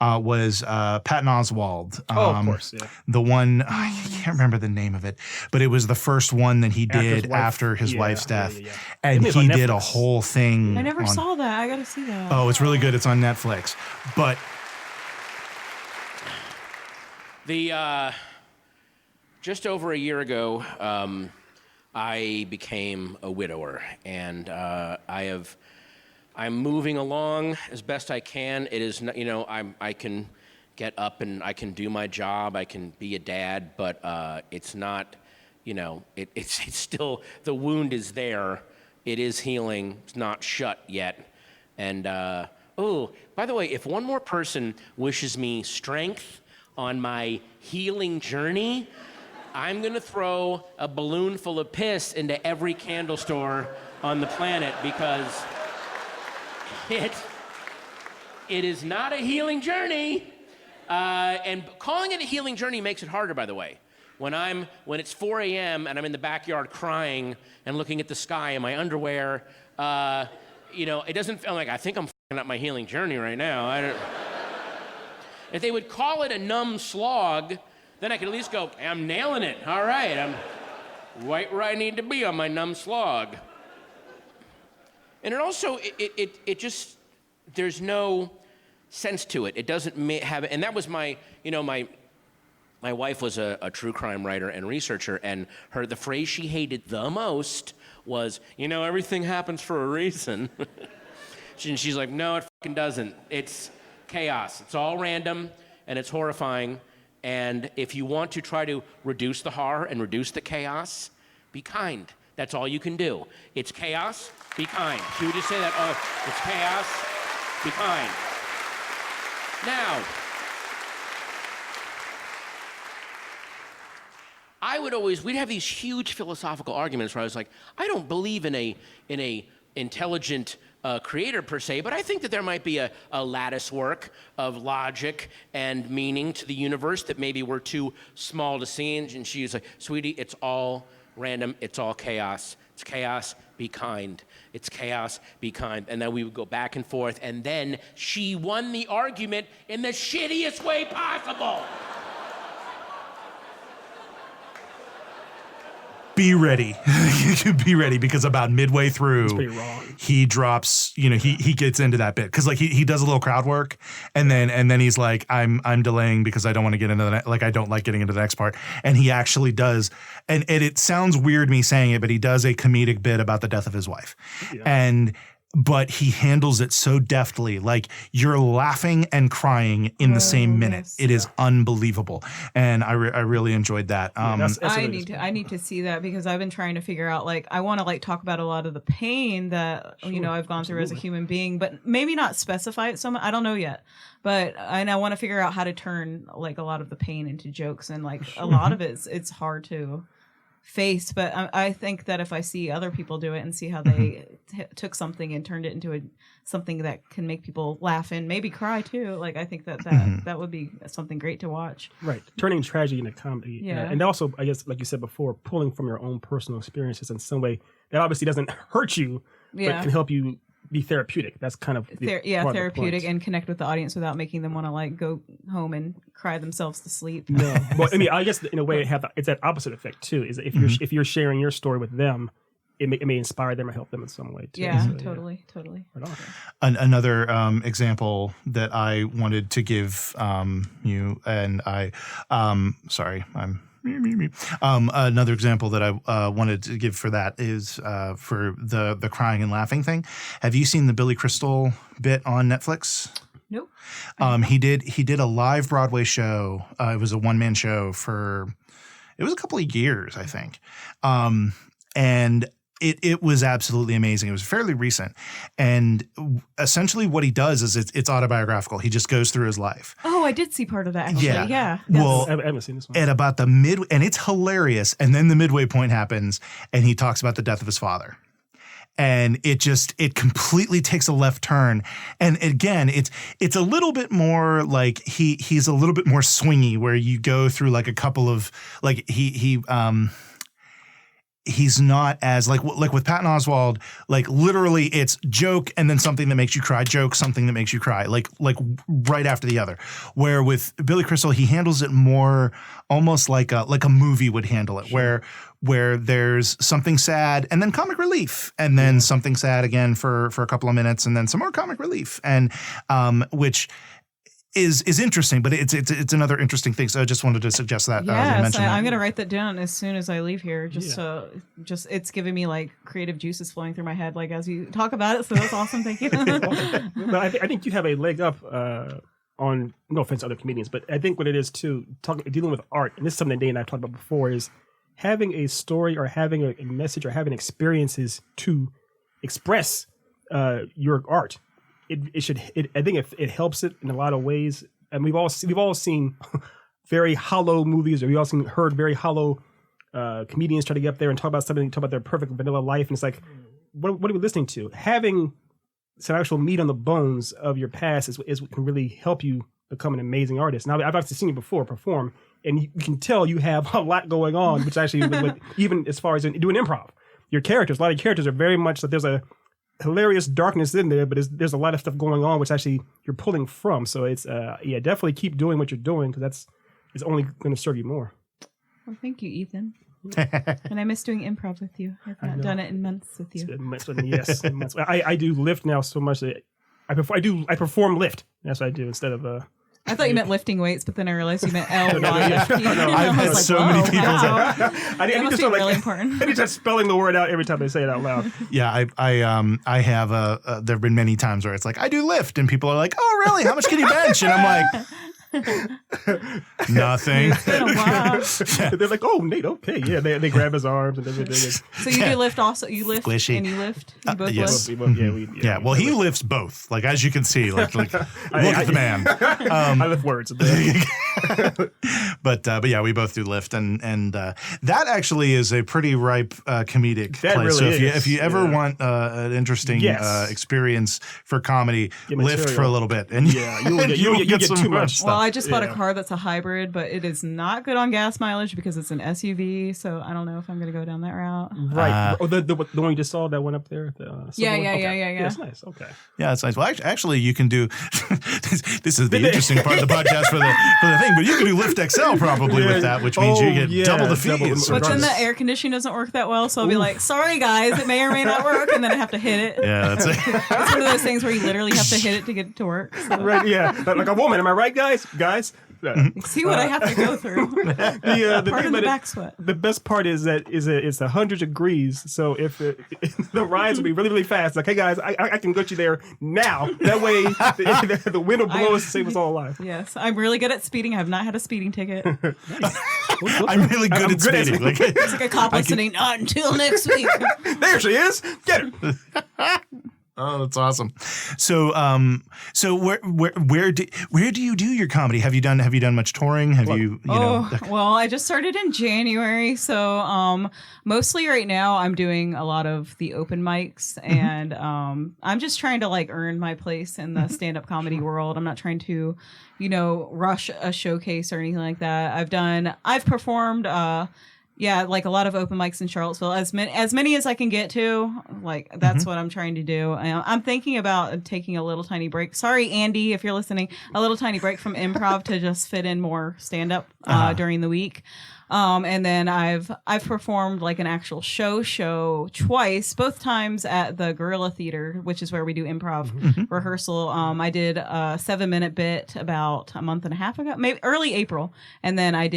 was Patton Oswalt.
Of course, yeah.
The one, I can't remember the name of it, but it was the first one that he did after his wife's death. Yeah. And he did a whole thing.
I never saw that. I got to see that.
Oh, it's really good. It's on Netflix. But
just over a year ago, I became a widower, and I'm moving along as best I can. It is, I can get up and I can do my job. I can be a dad, but it's not, it's still, the wound is there. It is healing. It's not shut yet. And, by the way, if one more person wishes me strength on my healing journey, I'm gonna throw a balloon full of piss into every candle store on the planet because it is not a healing journey. And calling it a healing journey makes it harder, by the way. When it's 4 a.m. and I'm in the backyard crying and looking at the sky in my underwear, it doesn't feel like I think I'm f***ing up my healing journey right now. If they would call it a numb slog, then I could at least go, I'm nailing it. All right, I'm right where I need to be on my numb slog. And it also, it just, there's no sense to it. It doesn't have, and that was my my wife was a true crime writer and researcher, and the phrase she hated the most was, everything happens for a reason. She's like, no, it fucking doesn't. It's chaos. It's all random, and it's horrifying. And if you want to try to reduce the horror and reduce the chaos, be kind. That's all you can do. It's chaos, be kind. She would just say that, it's chaos, be kind. Now, we'd have these huge philosophical arguments where I was like, I don't believe in a intelligent creator per se, but I think that there might be a lattice work of logic and meaning to the universe that maybe we're too small to see. And she was like, sweetie, it's all random, it's all chaos. It's chaos, be kind. It's chaos, be kind. And then we would go back and forth, and then she won the argument in the shittiest way possible.
Be ready. Be ready, because about midway through,
pretty wrong.
He drops, he gets into that bit because like he does a little crowd work, and then he's like, I'm delaying because I don't want to get into I don't like getting into the next part, and he actually does, and it sounds weird me saying it, but he does a comedic bit about the death of his wife, but he handles it so deftly. Like, you're laughing and crying in the same minute.
Yes.
It is unbelievable, and I really enjoyed that.
That's
I need to see that, because I've been trying to figure out, like, I want to like talk about a lot of the pain that I've gone through as a human being, but maybe not specify it so much. I don't know yet, and I want to figure out how to turn like a lot of the pain into jokes, and like a lot of it's hard to face, but I think that if I see other people do it and see how they took something and turned it into something that can make people laugh and maybe cry too, like I think that would be something great to watch.
Right, turning tragedy into comedy.
Yeah.
And also, I guess, like you said before, pulling from your own personal experiences in some way that obviously doesn't hurt you, but can help you be therapeutic. That's kind of part of the
therapeutic,
point.
And connect with the audience without making them want to like go home and cry themselves to sleep.
No, well, I mean, I guess in a way it's that opposite effect too. Is if you're sharing your story with them, it may inspire them or help them in some way too.
Yeah,
So,
totally.
Right on.
Another example that I wanted to give you, and another example that I wanted to give for that is for the crying and laughing thing. Have you seen the Billy Crystal bit on Netflix?
Nope.
He did a live Broadway show. It was a one-man show it was a couple of years, I think. And it was absolutely amazing. It was fairly recent. And essentially what he does is it's autobiographical. He just goes through his life.
Oh, I did see part of that, actually. Yeah.
Well,
I haven't seen this one.
at about and it's hilarious. And then the midway point happens, and he talks about the death of his father. And it completely takes a left turn. And again, it's a little bit more like he's a little bit more swingy, where you go through like a couple of like he's not as like with Patton Oswalt, like literally it's joke and then something that makes you cry, joke, something that makes you cry, like right after the other. Where with Billy Crystal, he handles it more almost like a movie would handle it, where there's something sad and then comic relief, and then something sad again for a couple of minutes, and then some more comic relief, and which is interesting, but it's another interesting thing. So I just wanted to suggest that.
Yes, I'm going to write that down as soon as I leave here. Just it's giving me like creative juices flowing through my head, like as you talk about it. So that's awesome. Thank you.
But I think you have a leg up on, no offense to other comedians, but I think what it is too, dealing with art, and this is something Dane and I talked about before, is having a story or having a message or having experiences to express your art. I think it helps it in a lot of ways, and we've all seen very hollow movies, or we've all heard very hollow comedians try to get up there and talk about their perfect vanilla life, and it's like, what are we listening to? Having some actual meat on the bones of your past is what can really help you become an amazing artist. Now, I've actually seen you before perform, and you can tell you have a lot going on, which actually, even as far as doing improv, a lot of your characters are very much like there's a hilarious darkness in there, but there's a lot of stuff going on which actually you're pulling from. So it's definitely keep doing what you're doing, because it's only going to serve you more.
Well, thank you, Ethan. And I miss doing improv with you. I've not done it in months with you.
Yes, months. I do lift now so much that I perform lift. That's what I do instead of
I thought you meant lifting weights, but then I realized you meant L-Y.
I've had so many people
I
That must be really important.
I need to start spelling the word out every time they say it out loud.
Yeah, I have there have been many times where it's like I do lift and people are like, "Oh, really? How much can you bench?" And I'm like, nothing.
It's been a while.
They're like, "Oh, Nate, okay, yeah." They grab his arms and everything.
So you do lift also. You lift
Squishy.
and you lift. You both
yes.
lift.
Yeah, well, he lifts both. Like as you can see, like look at the man.
I lift words.
But yeah, we both do lift, and that actually is a pretty ripe comedic
That
place.
really
so
is.
if you ever want an interesting
Yes.
experience for comedy,
Get
lift
material.
for a little bit, and
Yeah, you'll get
some
too
more
much.
stuff.
Well, I just bought a
Yeah.
car that's a hybrid, but it is not good on gas mileage because it's an SUV. So I don't know if I'm going to go down that route.
Right. The one you just saw that one up there.
Yeah.
Yeah, it's nice. Okay.
Yeah, it's nice. Well, actually, you can do. This is the interesting part of the podcast for the thing, but you can do Lift XL probably with that, which means you get double the fees.
But then the air conditioning doesn't work that well, so I'll be like, "Sorry, guys, it may or may not work," and then I have to hit it.
Yeah, that's it.
It's one of those things where you literally have to hit it to get it to work. So.
Right. Yeah. Like a woman. Am I right, guys?
See what I have to go through.
The
Part
thing
of the
about
back sweat.
The best part is that it's 100 degrees. So if the rides will be really, really fast, like, hey guys, I can get you there now. That way the wind will blow us to save us all alive.
Yes, I'm really good at speeding. I have not had a speeding ticket.
I'm really good at speeding. Like,
It's like a cop listening. Not until next week.
There she is. Get her.
oh, that's awesome. So, so where do you do your comedy? Have you done much touring? Have you know?
Well, I just started in January, so mostly right now I'm doing a lot of the open mics, and I'm just trying to like earn my place in the stand-up comedy world. I'm not trying to, rush a showcase or anything like that. I've performed. Yeah, like a lot of open mics in Charlottesville, as many as I can get to. Like that's what I'm trying to do. I'm thinking about taking a little tiny break. Sorry, Andy, if you're listening, a little tiny break from improv to just fit in more stand up during the week. And then I've performed like an actual show twice, both times at the Guerrilla Theater, which is where we do improv rehearsal. I did a 7-minute bit about a month and a half ago, maybe early April. And then I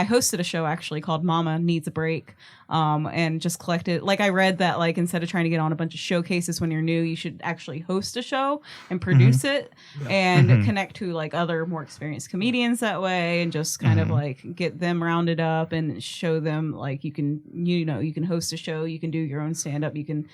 hosted a show actually called Mama Needs a Break. And just collected, like I read that like instead of trying to get on a bunch of showcases when you're new, you should actually host a show and produce it and connect to like other more experienced comedians that way, and just kind of like get them rounded up and show them like you can host a show, you can do your own stand-up, you can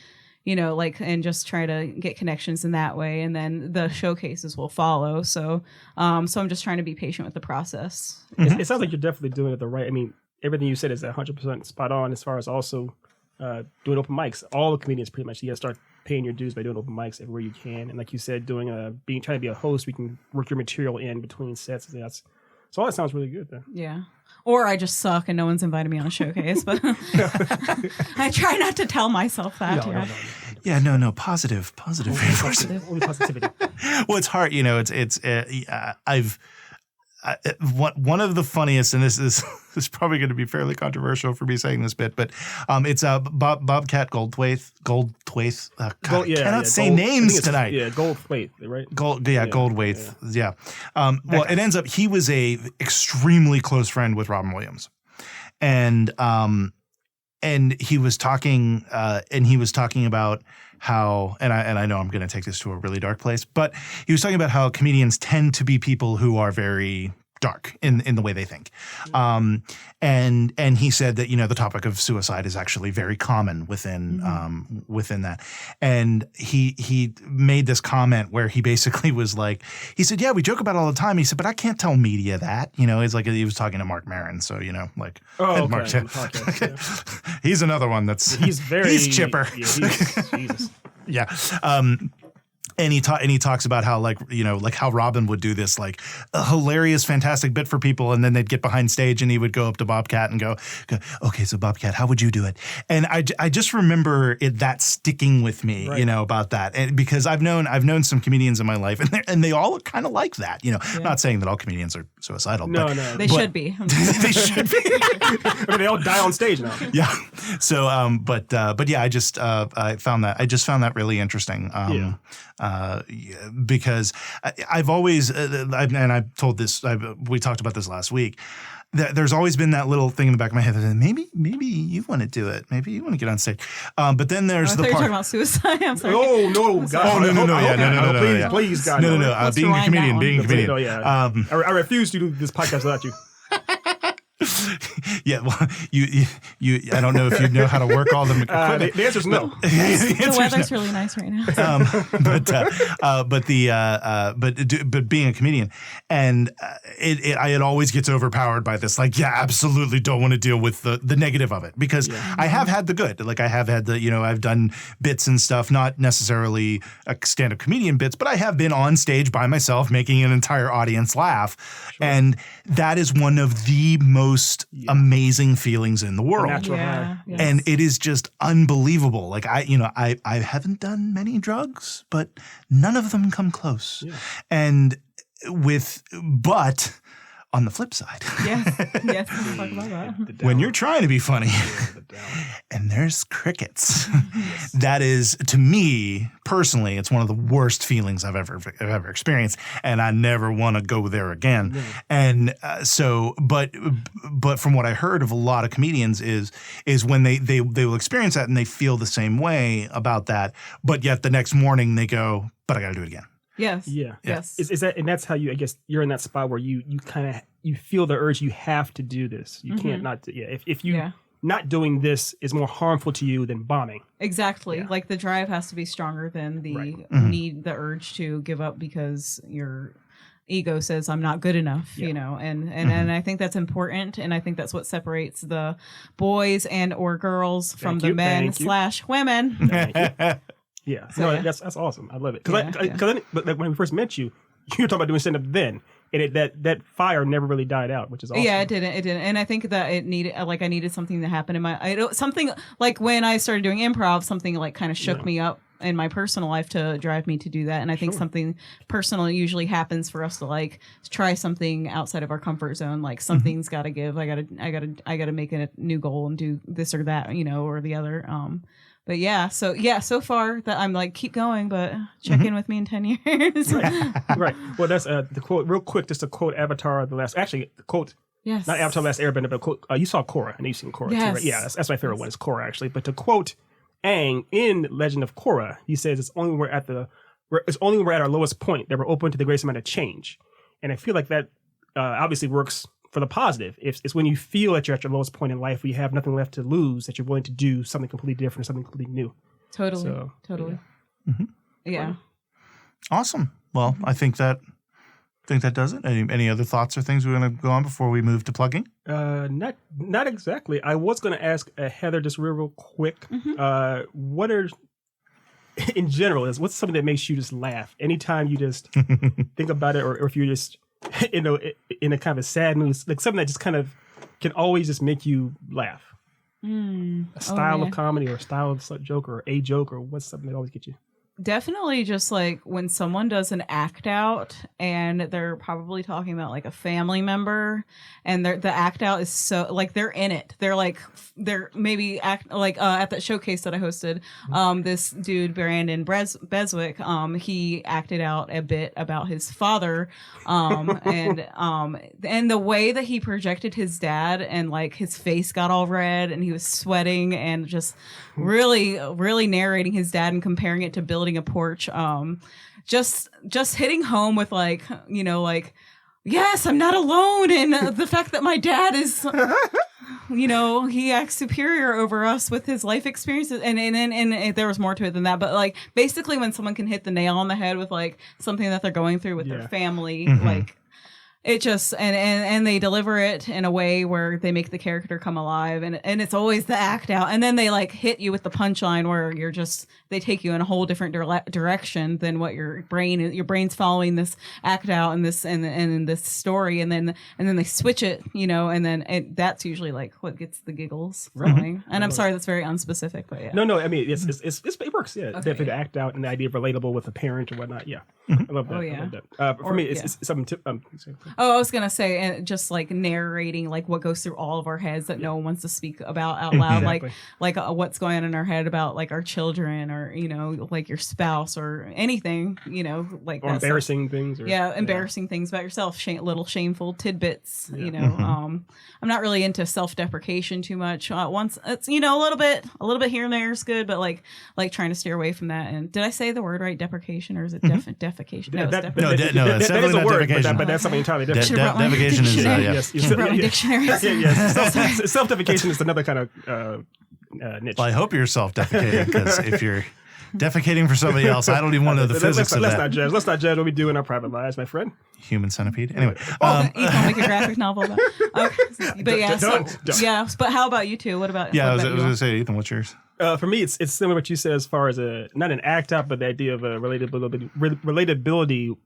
and just try to get connections in that way, and then the showcases will follow. So I'm just trying to be patient with the process.
It sounds like you're definitely doing it the right. I mean, everything you said is 100% spot on as far as also doing open mics. All the comedians pretty much, you got to start paying your dues by doing open mics everywhere you can. And like you said, trying to be a host, we can work your material in between sets. So all that sounds really good then.
Yeah. Or I just suck and no one's invited me on a showcase, but I try not to tell myself that.
No.
Yeah, no, positive reinforcement.
Only positivity.
Well, it's hard, one of the funniest, and this is probably going to be fairly controversial for me saying this bit, but it's Bobcat Goldthwait. I cannot say names tonight.
Yeah, Goldthwait, right?
Goldthwait. Yeah. Well, it ends up he was a extremely close friend with Robin Williams, and he was talking about how, and I know I'm going to take this to a really dark place, but he was talking about how comedians tend to be people who are very dark in the way they think. And he said that, the topic of suicide is actually very common within that. And he made this comment where he basically was like, he said, yeah, we joke about it all the time. He said, but I can't tell media that, it's like he was talking to Mark Maron. So, Mark,
Podcast,
he's another one he's chipper.
Yeah, Jesus.
Yeah. And he talks about how like how Robin would do this like a hilarious, fantastic bit for people, and then they'd get behind stage and he would go up to Bobcat and go, okay, so Bobcat, how would you do it? And I just remember that sticking with me,
right.
About that, and because I've known some comedians in my life, and they all look kind of like that, I'm not saying that all comedians are suicidal.
No,
they should be.
They should be.
I mean, they all die on stage now.
Yeah. But yeah, I just found that really interesting. Because I've always, and I've told this, we talked about this last week. There's always been that little thing in the back of my head that maybe you want to do it. Maybe you want to get on stage. But then there's the
I thought you were
part.
talking about suicide. I'm sorry.
Oh no, God!
No.
Please, God!
No.
Let's
Being a
rewind
comedian,
that
being a
one.
comedian.
No, yeah. I refuse to do this podcast without you.
Yeah, well, you. I don't know if you know how to work all the equipment.
The answer's no.
The weather's really nice right now.
But being a comedian, and it always gets overpowered by this. Like, yeah, absolutely don't want to deal with the negative of it, because I have had the good. Like, I have had I've done bits and stuff, not necessarily stand-up comedian bits, but I have been on stage by myself making an entire audience laugh, and that is one of the most amazing feelings in the world.
Natural high.
Yes.
And it is just unbelievable. Like I haven't done many drugs, but none of them come close. Yeah. And but on the flip side,
yes, let's talk about that.
when you're trying to be funny and there's crickets, that is, to me personally, it's one of the worst feelings I've ever experienced, and I never want to go there again. And but from what I heard of a lot of comedians is when they will experience that and they feel the same way about that, but yet the next morning they go, but I got to do it again.
Yes.
Yeah.
Yes.
Is that, and that's how I guess you're in that spot where you kind of you feel the urge, you have to do this. You can't not. If you not doing this is more harmful to you than bombing.
Exactly.
Yeah.
Like the drive has to be stronger than the the urge to give up because your ego says I'm not good enough, and I think that's important, and I think that's what separates the boys and or girls from the men / women.
Yeah,
So, yeah.
That's awesome. I love it. But when we first met you, you were talking about doing stand up then, and that fire never really died out, which is awesome.
Yeah, it didn't, and I think that it needed, I needed something to happen in my, something like when I started doing improv, something like kind of shook me up in my personal life to drive me to do that, and I think something personal usually happens for us to like try something outside of our comfort zone. Like something's got to give. I gotta make a new goal and do this or that, or the other. But so far that I'm like, keep going, but check in with me in 10 years.
Right. Well, that's the quote. Real quick, just to quote Avatar: the quote.
Yes.
Not Avatar: The Last Airbender, but quote. You saw Korra. I know you've seen Korra too, right? Yeah, that's my favorite one. Is Korra actually. But to quote Aang in Legend of Korra, he says it's only when we're at our lowest point that we're open to the greatest amount of change. And I feel like that obviously works for the positive. It's when you feel that you're at your lowest point in life, where you have nothing left to lose, that you're willing to do something completely different, something completely new.
Totally. Yeah.
Awesome. Well, I think that does it. Any other thoughts or things we want to go on before we move to plugging?
Not exactly. I was going to ask Heather just real quick. What are in general what's something that makes you just laugh anytime you just think about it, or if you're just in a kind of a sad mood, like something that just kind of can always just make you laugh. A style of comedy or a style of joke or a joke, or what's something that always gets you?
Definitely just like when someone does an act out and they're probably talking about like a family member, and the act out is so like they're in it. They're maybe act like at that showcase that I hosted, this dude Brandon Beswick, he acted out a bit about his father, and the way that he projected his dad, and like his face got all red and he was sweating and just really narrating his dad and comparing it to building a porch, just hitting home with like, yes, I'm not alone in the fact that my dad is, he acts superior over us with his life experiences, and there was more to it than that, but like basically when someone can hit the nail on the head with like something that they're going through with their family, like it just and they deliver it in a way where they make the character come alive, and it's always the act out, and then they like hit you with the punchline where they take you in a whole different direction than what your brain's following this act out and this and this story, and then they switch it, and then that's usually like what gets the giggles going. And I'm sorry that's very unspecific, but yeah.
No, I mean it works. Yeah, definitely the act out and the idea of relatable with a parent or whatnot. Yeah, I love that.
Oh, yeah.
I love that. For me, it's something.
Oh, I was gonna say, and just like narrating like what goes through all of our heads that no one wants to speak about out loud, like what's going on in our head about like our children or like your spouse or anything, like
or embarrassing things. Or,
embarrassing things about yourself, little shameful tidbits. I'm not really into self-deprecation too much. Once it's a little bit here and there is good, but like trying to steer away from that. And did I say the word right? Deprecation, or is it defecation? No, it's defecation.
No, it's
that is
definitely
a
not
word,
defecation.
but that's something entirely different.
Defecation is
Yes,
Should brought my dictionary.
Yes. Self-defecation is another kind of niche.
Well, I hope you're self-defecating, because if you're defecating for somebody else, I don't even want to know the physics of
let's
that.
not judge. Let's not judge what we do in our private lives, my friend.
Human centipede. Anyway,
You can make a graphic novel about. But yeah,
Don't.
But how about you two? What about?
yeah, I was
what about
going
you?
to say, Ethan, what's yours?
For me, it's similar to what you said as far as not an act out, but the idea of a relatability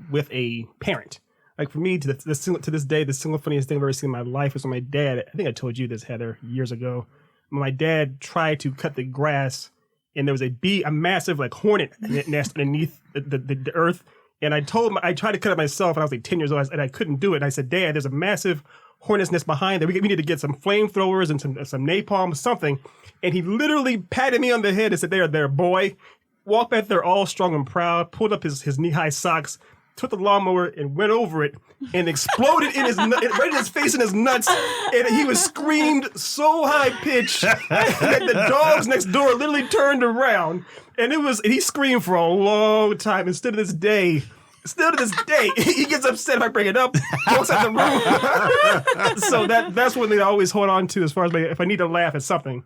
with a parent. Like for me, to this day, the single funniest thing I've ever seen in my life was when my dad. I think I told you this, Heather, years ago. My dad tried to cut the grass, and there was a massive like hornet nest underneath the earth. And I tried to cut it myself, and I was like 10 years old, and I couldn't do it. And I said, Dad, there's a massive hornet's nest behind there. We need to get some flamethrowers and some napalm, something. And he literally patted me on the head and said, there, boy. Walked back there all strong and proud, pulled up his knee-high socks, took the lawnmower and went over it and exploded right in his face and his nuts. And he was screamed so high-pitched that the dogs next door literally turned around. And he screamed for a long time. And still to this day, he gets upset if I bring it up, walks out the room. So that's one thing I always hold on to as far as if I need to laugh at something.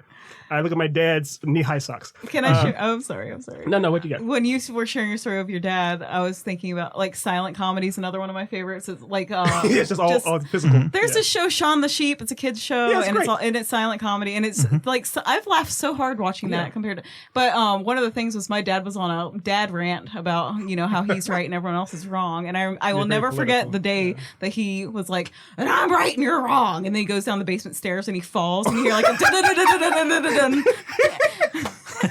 I look at my dad's knee-high socks.
Can I share? Oh, I'm sorry.
No, what you got?
When you were sharing your story of your dad, I was thinking about like silent comedies. Another one of my favorites is like
it's just all physical.
There's this show, Shaun the Sheep. It's a kids show,
Yeah, it's
and
great.
it's silent comedy, and it's like I've laughed so hard watching that compared to. But one of the things was my dad was on a dad rant about how he's right and everyone else is wrong, and I will never forget the day that he was like, and I'm right and you're wrong, and then he goes down the basement stairs and he falls, and you hear like a dun-dun-dun-dun-dun-dun-dun. And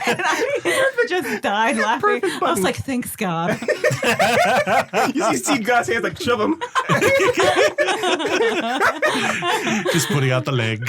I just died laughing. I was like, thanks God.
You see God's hands like shove him.
Just putting out the leg.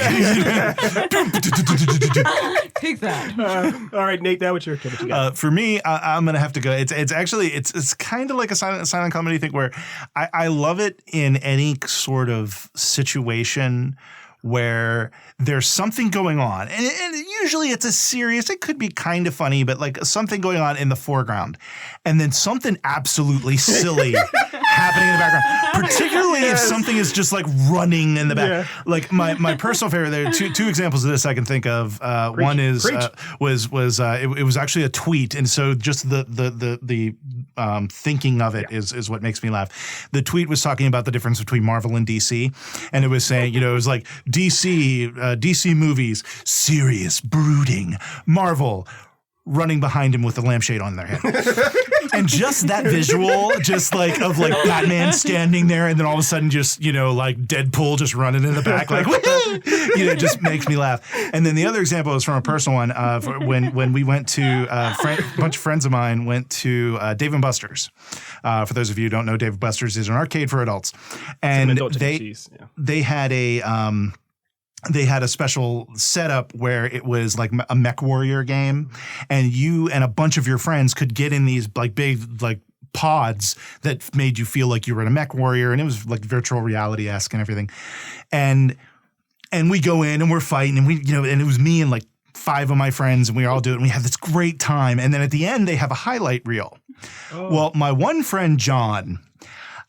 Take that.
All right, Nate, what you got?
For me, I'm gonna have to go. It's actually kind of like a silent comedy thing where I love it in any sort of situation where there's something going on. And usually it's it could be kind of funny, but like something going on in the foreground. And then something absolutely silly happening in the background. Particularly if something is just like running in the back.
Yeah.
Like my personal favorite, there are two examples of this I can think of. One is it was actually a tweet. And so just the thinking of it is what makes me laugh. The tweet was talking about the difference between Marvel and DC. And it was saying, it was like DC movies, serious, brooding. Marvel, running behind him with a lampshade on their head. And just that visual, just like of like Batman standing there and then all of a sudden just, like Deadpool just running in the back, like, woohoo! Just makes me laugh. And then the other example is from a personal one. When we went to, a bunch of friends of mine went to Dave & Buster's. For those of you who don't know, Dave & Buster's is an arcade for adults. And they had a special setup where it was like a Mech Warrior game, and you and a bunch of your friends could get in these like big like pods that made you feel like you were in a Mech Warrior, and it was like virtual reality-esque and everything. And we go in and we're fighting, and and it was me and like 5 of my friends, and we all do it, and we have this great time. And then at the end, they have a highlight reel. Oh. Well, my one friend, John,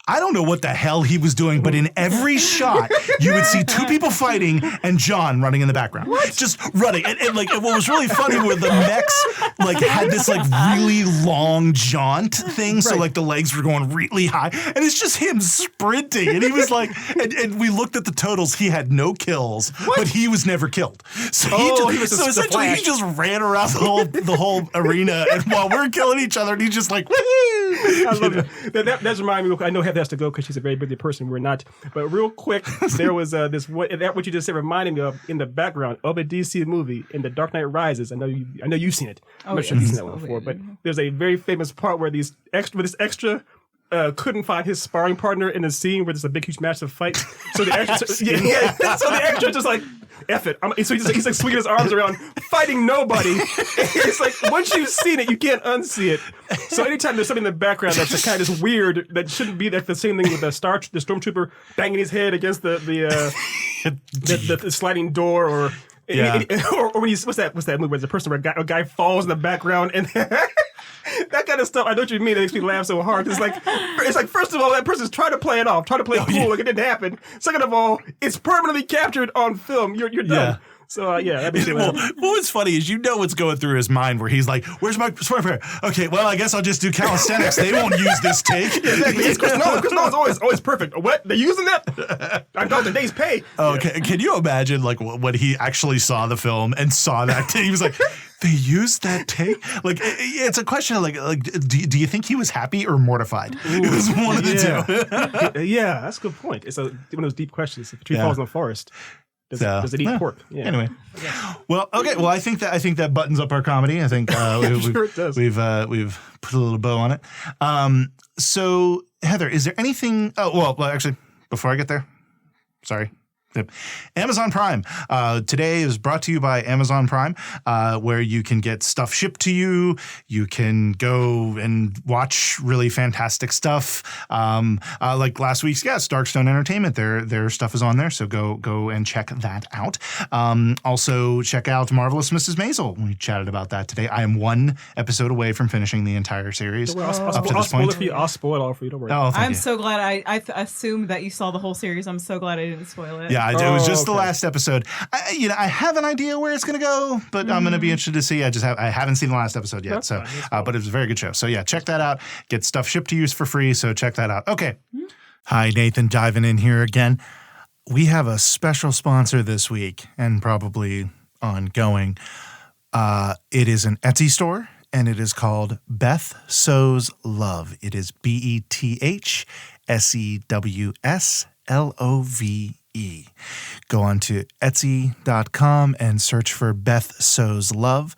I don't know what the hell he was doing, but in every shot, you would see 2 people fighting and John running in the background. What? Just running. And like, what was really funny were the mechs like had this like really long jaunt thing. So like the legs were going really high, and it's just him sprinting. And he was like, and we looked at the totals. He had no kills, but he was never killed. So essentially he just ran around the whole arena, and while we're killing each other, and he's just like, woohoo!
I love it. That's reminding me. I know Heather has to go because she's a very busy person. We're not. But real quick, there was what you just said reminded me of in the background of a DC movie in The Dark Knight Rises. I know you've seen it. I'm not sure if you've seen that one before, but there's a very famous part where this extra couldn't find his sparring partner in a scene where there's a big, huge, massive fight. So the actor, so the actor just like, F it. So he's like swinging his arms around, fighting nobody. It's like, once you've seen it, you can't unsee it. So anytime there's something in the background that's kind of just weird, that shouldn't be, like the same thing with the stormtrooper banging his head against the sliding door, or or when he's what's that movie where there's a person where a guy falls in the background and that kind of stuff. I know what you mean. It makes me laugh so hard. It's like first of all, that person's trying to play it off, trying to play it cool, like it didn't happen. Second of all, it's permanently captured on film. You're done.
Yeah.
So that makes me laugh.
What's funny is what's going through his mind where he's like, "Where's my sweater? Okay, well, I guess I'll just do calisthenics. They won't use this take."
Exactly. Chris Nolan's always perfect. What? They're using that? I got the day's pay.
Okay, can you imagine like when he actually saw the film and saw that take? He was like, "They used that take." Like, it's a question of like, do you think he was happy or mortified? It was one of the two.
Yeah, that's a good point. It's one of those deep questions. If a tree falls in the forest, does it eat pork? Yeah.
Anyway, well, okay. Well, I think that buttons up our comedy. I think
it does.
We've put a little bow on it. So Heather, is there anything? Oh, well, actually, before I get there, sorry. Amazon Prime. Today is brought to you by Amazon Prime, where you can get stuff shipped to you. You can go and watch really fantastic stuff. Like last week's guest, Darkstone Entertainment. Their stuff is on there, so go and check that out. Also, check out Marvelous Mrs. Maisel. We chatted about that today. I am one episode away from finishing the entire series.
I'll spoil it all for you. Don't worry.
Oh,
I'm so glad I assumed that you saw the whole series. I'm so glad I didn't spoil it.
Yeah, it was just the last episode. I have an idea where it's going to go, but I'm going to be interested to see. I haven't seen the last episode yet, but it was a very good show. So yeah, check that out. Get stuff shipped to you for free, so check that out. Okay. Hi, Nathan, diving in here again. We have a special sponsor this week and probably ongoing. It is an Etsy store, and it is called Beth Sews Love. It is BETHSEWSLOVE. Go on to Etsy.com and search for Beth Sews Love.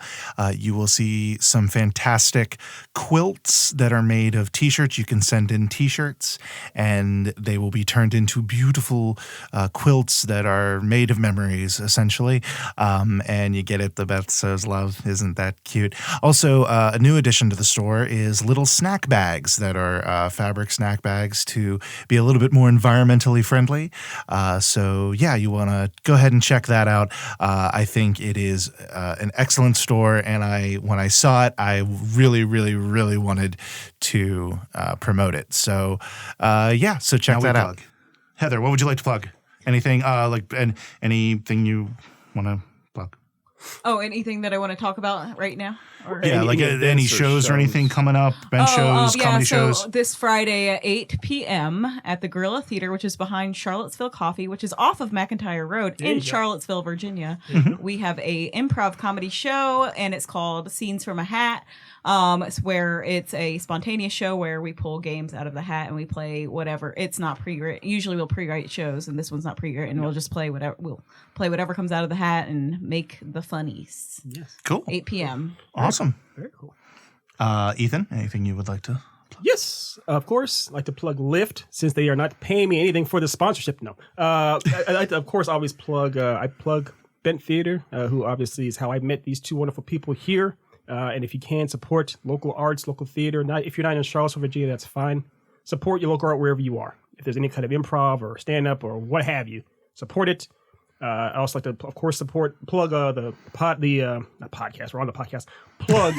You will see some fantastic quilts that are made of t-shirts. You can send in t-shirts and they will be turned into beautiful quilts that are made of memories, essentially. And you get it, the Beth Sews Love. Isn't that cute? Also, a new addition to the store is little snack bags that are fabric snack bags to be a little bit more environmentally friendly. So yeah, you want to go ahead and check that out. I think it is an excellent store, and when I saw it, I really, really, really wanted to promote it. So so check that out. Heather, what would you like to plug? Anything anything you want to plug?
Oh, anything that I want to talk about right now? Or
any shows or anything coming up, comedy shows.
So this Friday at 8 p.m. at the Gorilla Theater, which is behind Charlottesville Coffee, which is off of McIntyre Road in Charlottesville, Virginia. We have a improv comedy show, and it's called Scenes from a Hat. It's where it's a spontaneous show where we pull games out of the hat and we play whatever. It's not pre-written. Usually we'll pre-write shows, and this one's not pre-written. We'll just play whatever. We'll play whatever comes out of the hat and make the funnies.
Yes.
Cool.
8 p.m.
Awesome.
Very cool.
Ethan, anything you would like to?
Yes, of course. I'd like to plug Lyft since they are not paying me anything for the sponsorship. No. I like to, of course, always plug. I plug Bent Theater, who obviously is how I met these two wonderful people here. And if you can support local arts, local theater, if you're not in Charlottesville, Virginia, that's fine. Support your local art wherever you are. If there's any kind of improv or stand-up or what have you, support it. I also like to, of course, plug not podcast. We're on the podcast. Plug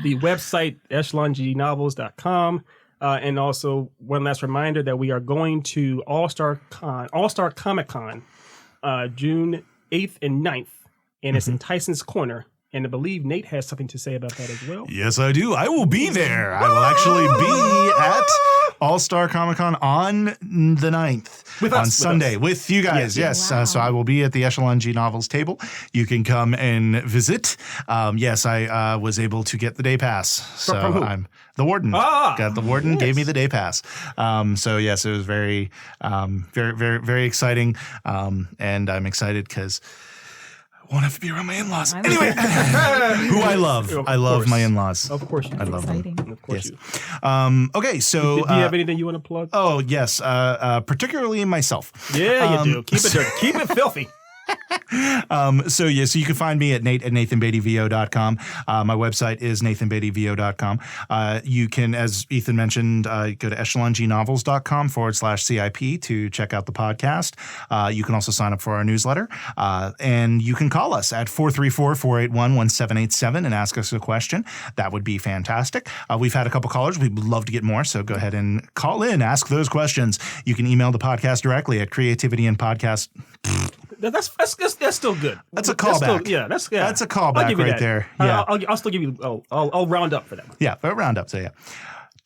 the website echelongnovels.com. And also one last reminder that we are going to All-Star Comic Con, June 8th and 9th, and it's in Tyson's Corner. And I believe Nate has something to say about that as well.
Yes, I do. I will be there. I will actually be at All-Star Comic-Con on the 9th. On Sunday with you guys. Yes. Wow. So I will be at the Echelon G Novels table. You can come and visit. Yes, I was able to get the day pass. So
from who?
I'm the warden. Got the warden, gave me the day pass. So yes, it was very, very, very, very exciting. And I'm excited because won't have to be around my in-laws. Anyway, who I love.
Of
I love
course.
my in-laws.
Of course you do.
I love them.
Exciting.
Of course
Yes.
you.
Okay, so
Do you have anything you want to plug?
oh yes, particularly myself.
Yeah, you do. Keep it dirty. Keep it filthy.
So you can find me at nathanbeattyvo.com. My website is nathanbeattyvo.com. You can, as Ethan mentioned, go to echelongnovels.com/CIP to check out the podcast. You can also sign up for our newsletter. And you can call us at 434-481-1787 and ask us a question. That would be fantastic. We've had a couple callers. We'd love to get more. So go ahead and call in, ask those questions. You can email the podcast directly at creativityandpodcast.
That's still good.
That's a
still-
callback.
That's
That's a callback
I'll give you
right
that.
there. Yeah.
I'll still give you. I'll round up for that one.
Yeah, a roundup. So yeah.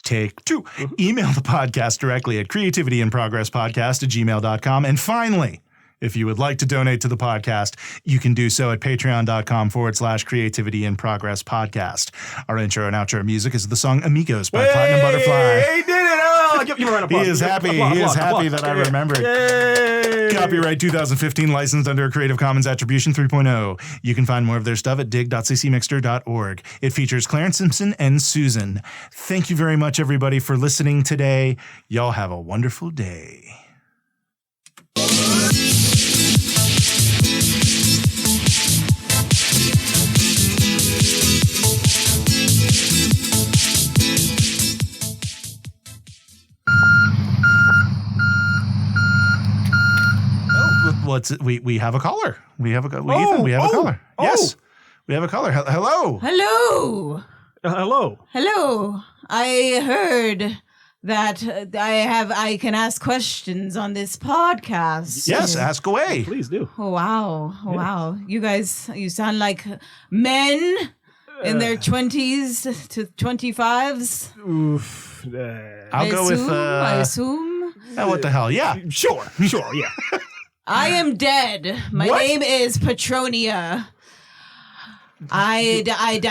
Take 2. Email the podcast directly at creativityandprogresspodcast@gmail.com. And finally, if you would like to donate to the podcast, you can do so at patreon.com/creativityandprogresspodcast. Our intro and outro music is the song Amigos by Platinum Butterfly.
He did it! Oh, I'll give you a round of applause.
He is happy.
Applause,
He is
applause,
happy
applause.
that I remembered.
Yay!
Copyright 2015, licensed under a Creative Commons Attribution 3.0. You can find more of their stuff at dig.ccmixter.org. It features Clarence Simpson and Susan. Thank you very much, everybody, for listening today. Y'all have a wonderful day. We have a caller. We have a Ethan, we have a caller. Yes. We have a caller. Hello.
Hello.
Hello.
Hello. I heard that I can ask questions on this podcast.
Yes, ask away.
Please do.
Oh, wow. Oh, wow. You guys, you sound like men in their 20s to 25s.
Oof.
I'll go with
I assume.
what the hell? Yeah.
Sure, yeah.
I am dead. My
What?
name is Petronia. I died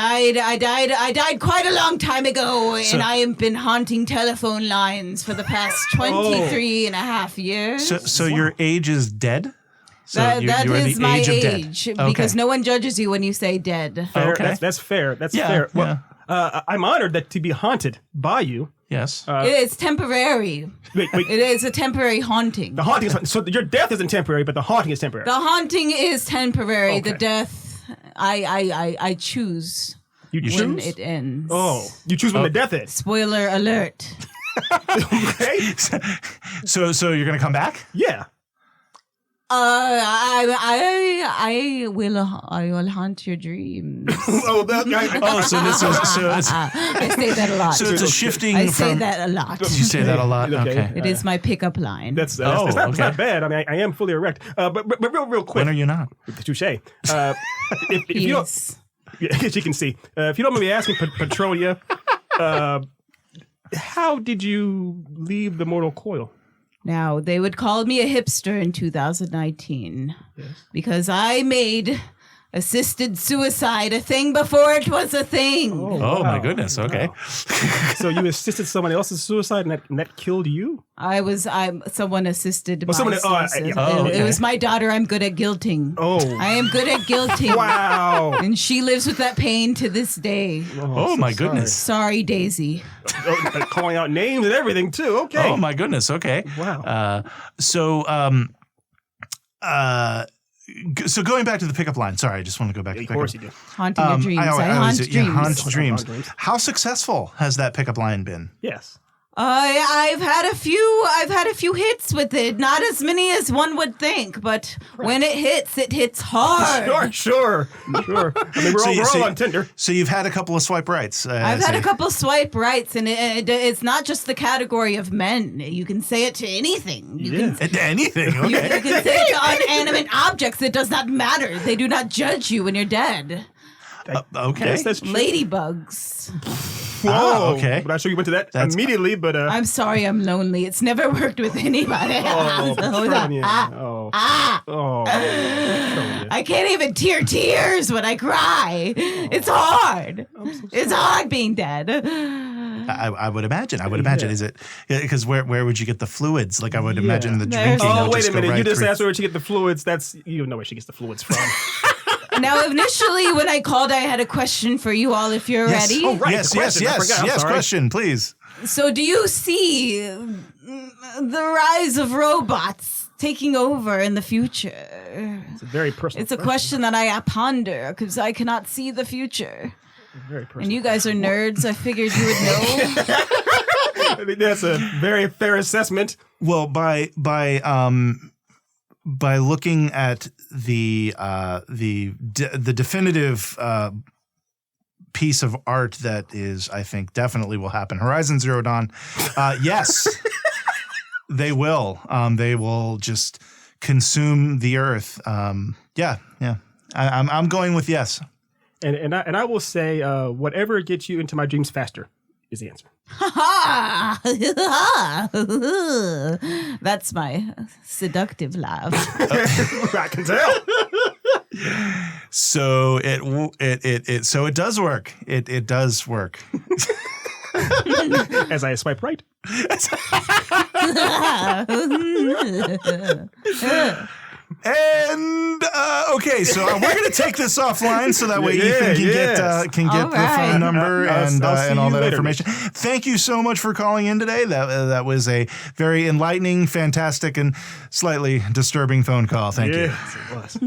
quite a long time ago, and I have been haunting telephone lines for the past 23 and a half years.
So your age is dead? So
That
you're in
is
the
my
age of dead.
age, because no one judges you when you say dead.
Fair.
Okay.
That's fair. That's
Yeah,
fair. Well, I'm honored that to be haunted by you.
Yes.
It's temporary.
Wait.
It is a temporary haunting.
The haunting is so your death isn't temporary, but the haunting is temporary.
The haunting is temporary. The
Okay.
death, I choose
You
when
choose.
it ends.
Oh, you choose when the death is.
Spoiler alert.
Okay.
So you're gonna come back?
Yeah.
I will haunt your dreams.
Oh,
So this is
I say that a lot.
so it's a shifting
I say
from.
that a lot.
You say that a lot.
Okay.
Okay.
It is my pickup line.
That's
Oh,
it's not
okay.
bad. I mean, I am fully erect. But real quick.
When are you not?
Touche. If you don't,
Yes.
as you can see, if you don't mind me asking, Petronia, how did you leave the mortal coil?
Now, they would call me a hipster in 2019 because I made assisted suicide a thing before it was a thing.
Oh my goodness. Okay.
So you assisted someone else's suicide, and that killed you?
Someone assisted my
someone- oh,
suicide.
yeah.
Oh,
It
okay.
was my daughter. I'm good at guilting.
Oh.
I am good at guilting.
Wow.
And she lives with that pain to this day.
Oh my goodness.
Sorry, Daisy.
Calling out names and everything too. Okay.
Oh my goodness. Okay.
Wow.
So going back to the pickup line. Sorry, I just want to go back to
Of
pickup.
course you do.
Haunting your dreams. I haunt
always-
dreams.
yeah, haunt dreams.
dreams.
How successful has that pickup line been?
Yes.
I've had a few hits with it. Not as many as one would think, but when it hits hard.
Sure. I mean, we're all on Tinder.
So you've had a couple of swipe rights.
I've had a couple swipe rights, and it's not just the category of men. You can say it to anything. You can
Anything.
You
Okay.
can say it to inanimate objects. It does not matter. They do not judge you when you're dead.
Okay.
Yes, that's true.
Ladybugs.
Whoa.
okay.
But I'm sure you went to that
That's-
immediately, but
I'm sorry, I'm lonely. It's never worked with anybody.
oh, Petronia.
I can't even tears when I cry. It's hard. It's hard being dead.
I would imagine. Is it because where would you get the fluids? Like I would imagine the
There's-
drinking.
Oh,
will
wait
just
a
go
minute.
right
You just
through.
asked where she get the fluids. You know where she gets the fluids from.
Now, initially, when I called, I had a question for you all. If you're
Yes.
ready.
Oh, right.
Yes,
the question. I forgot. I'm
yes.
sorry.
Question, please.
So, do you see the rise of robots taking over in the future?
It's a very personal.
It's a question that I ponder because I cannot see the future.
Very personal.
And you guys are nerds. I figured you would know.
I think that's a very fair assessment.
Well, by looking at the definitive piece of art that is, I think, definitely will happen. Horizon Zero Dawn, yes, they will. They will just consume the earth. Yeah. I'm going with yes.
And I will say, whatever gets you into my dreams faster is the answer.
That's my seductive laugh.
I can tell.
So it does work. It does work.
As I swipe right.
And okay, so we're going to take this offline so that way Ethan can get
All
the
right.
phone number
I'll see
and all
you
that
later.
information. Thank you so much for calling in today. That was a very enlightening, fantastic, and slightly disturbing phone call. Thank you.
Yes, it was.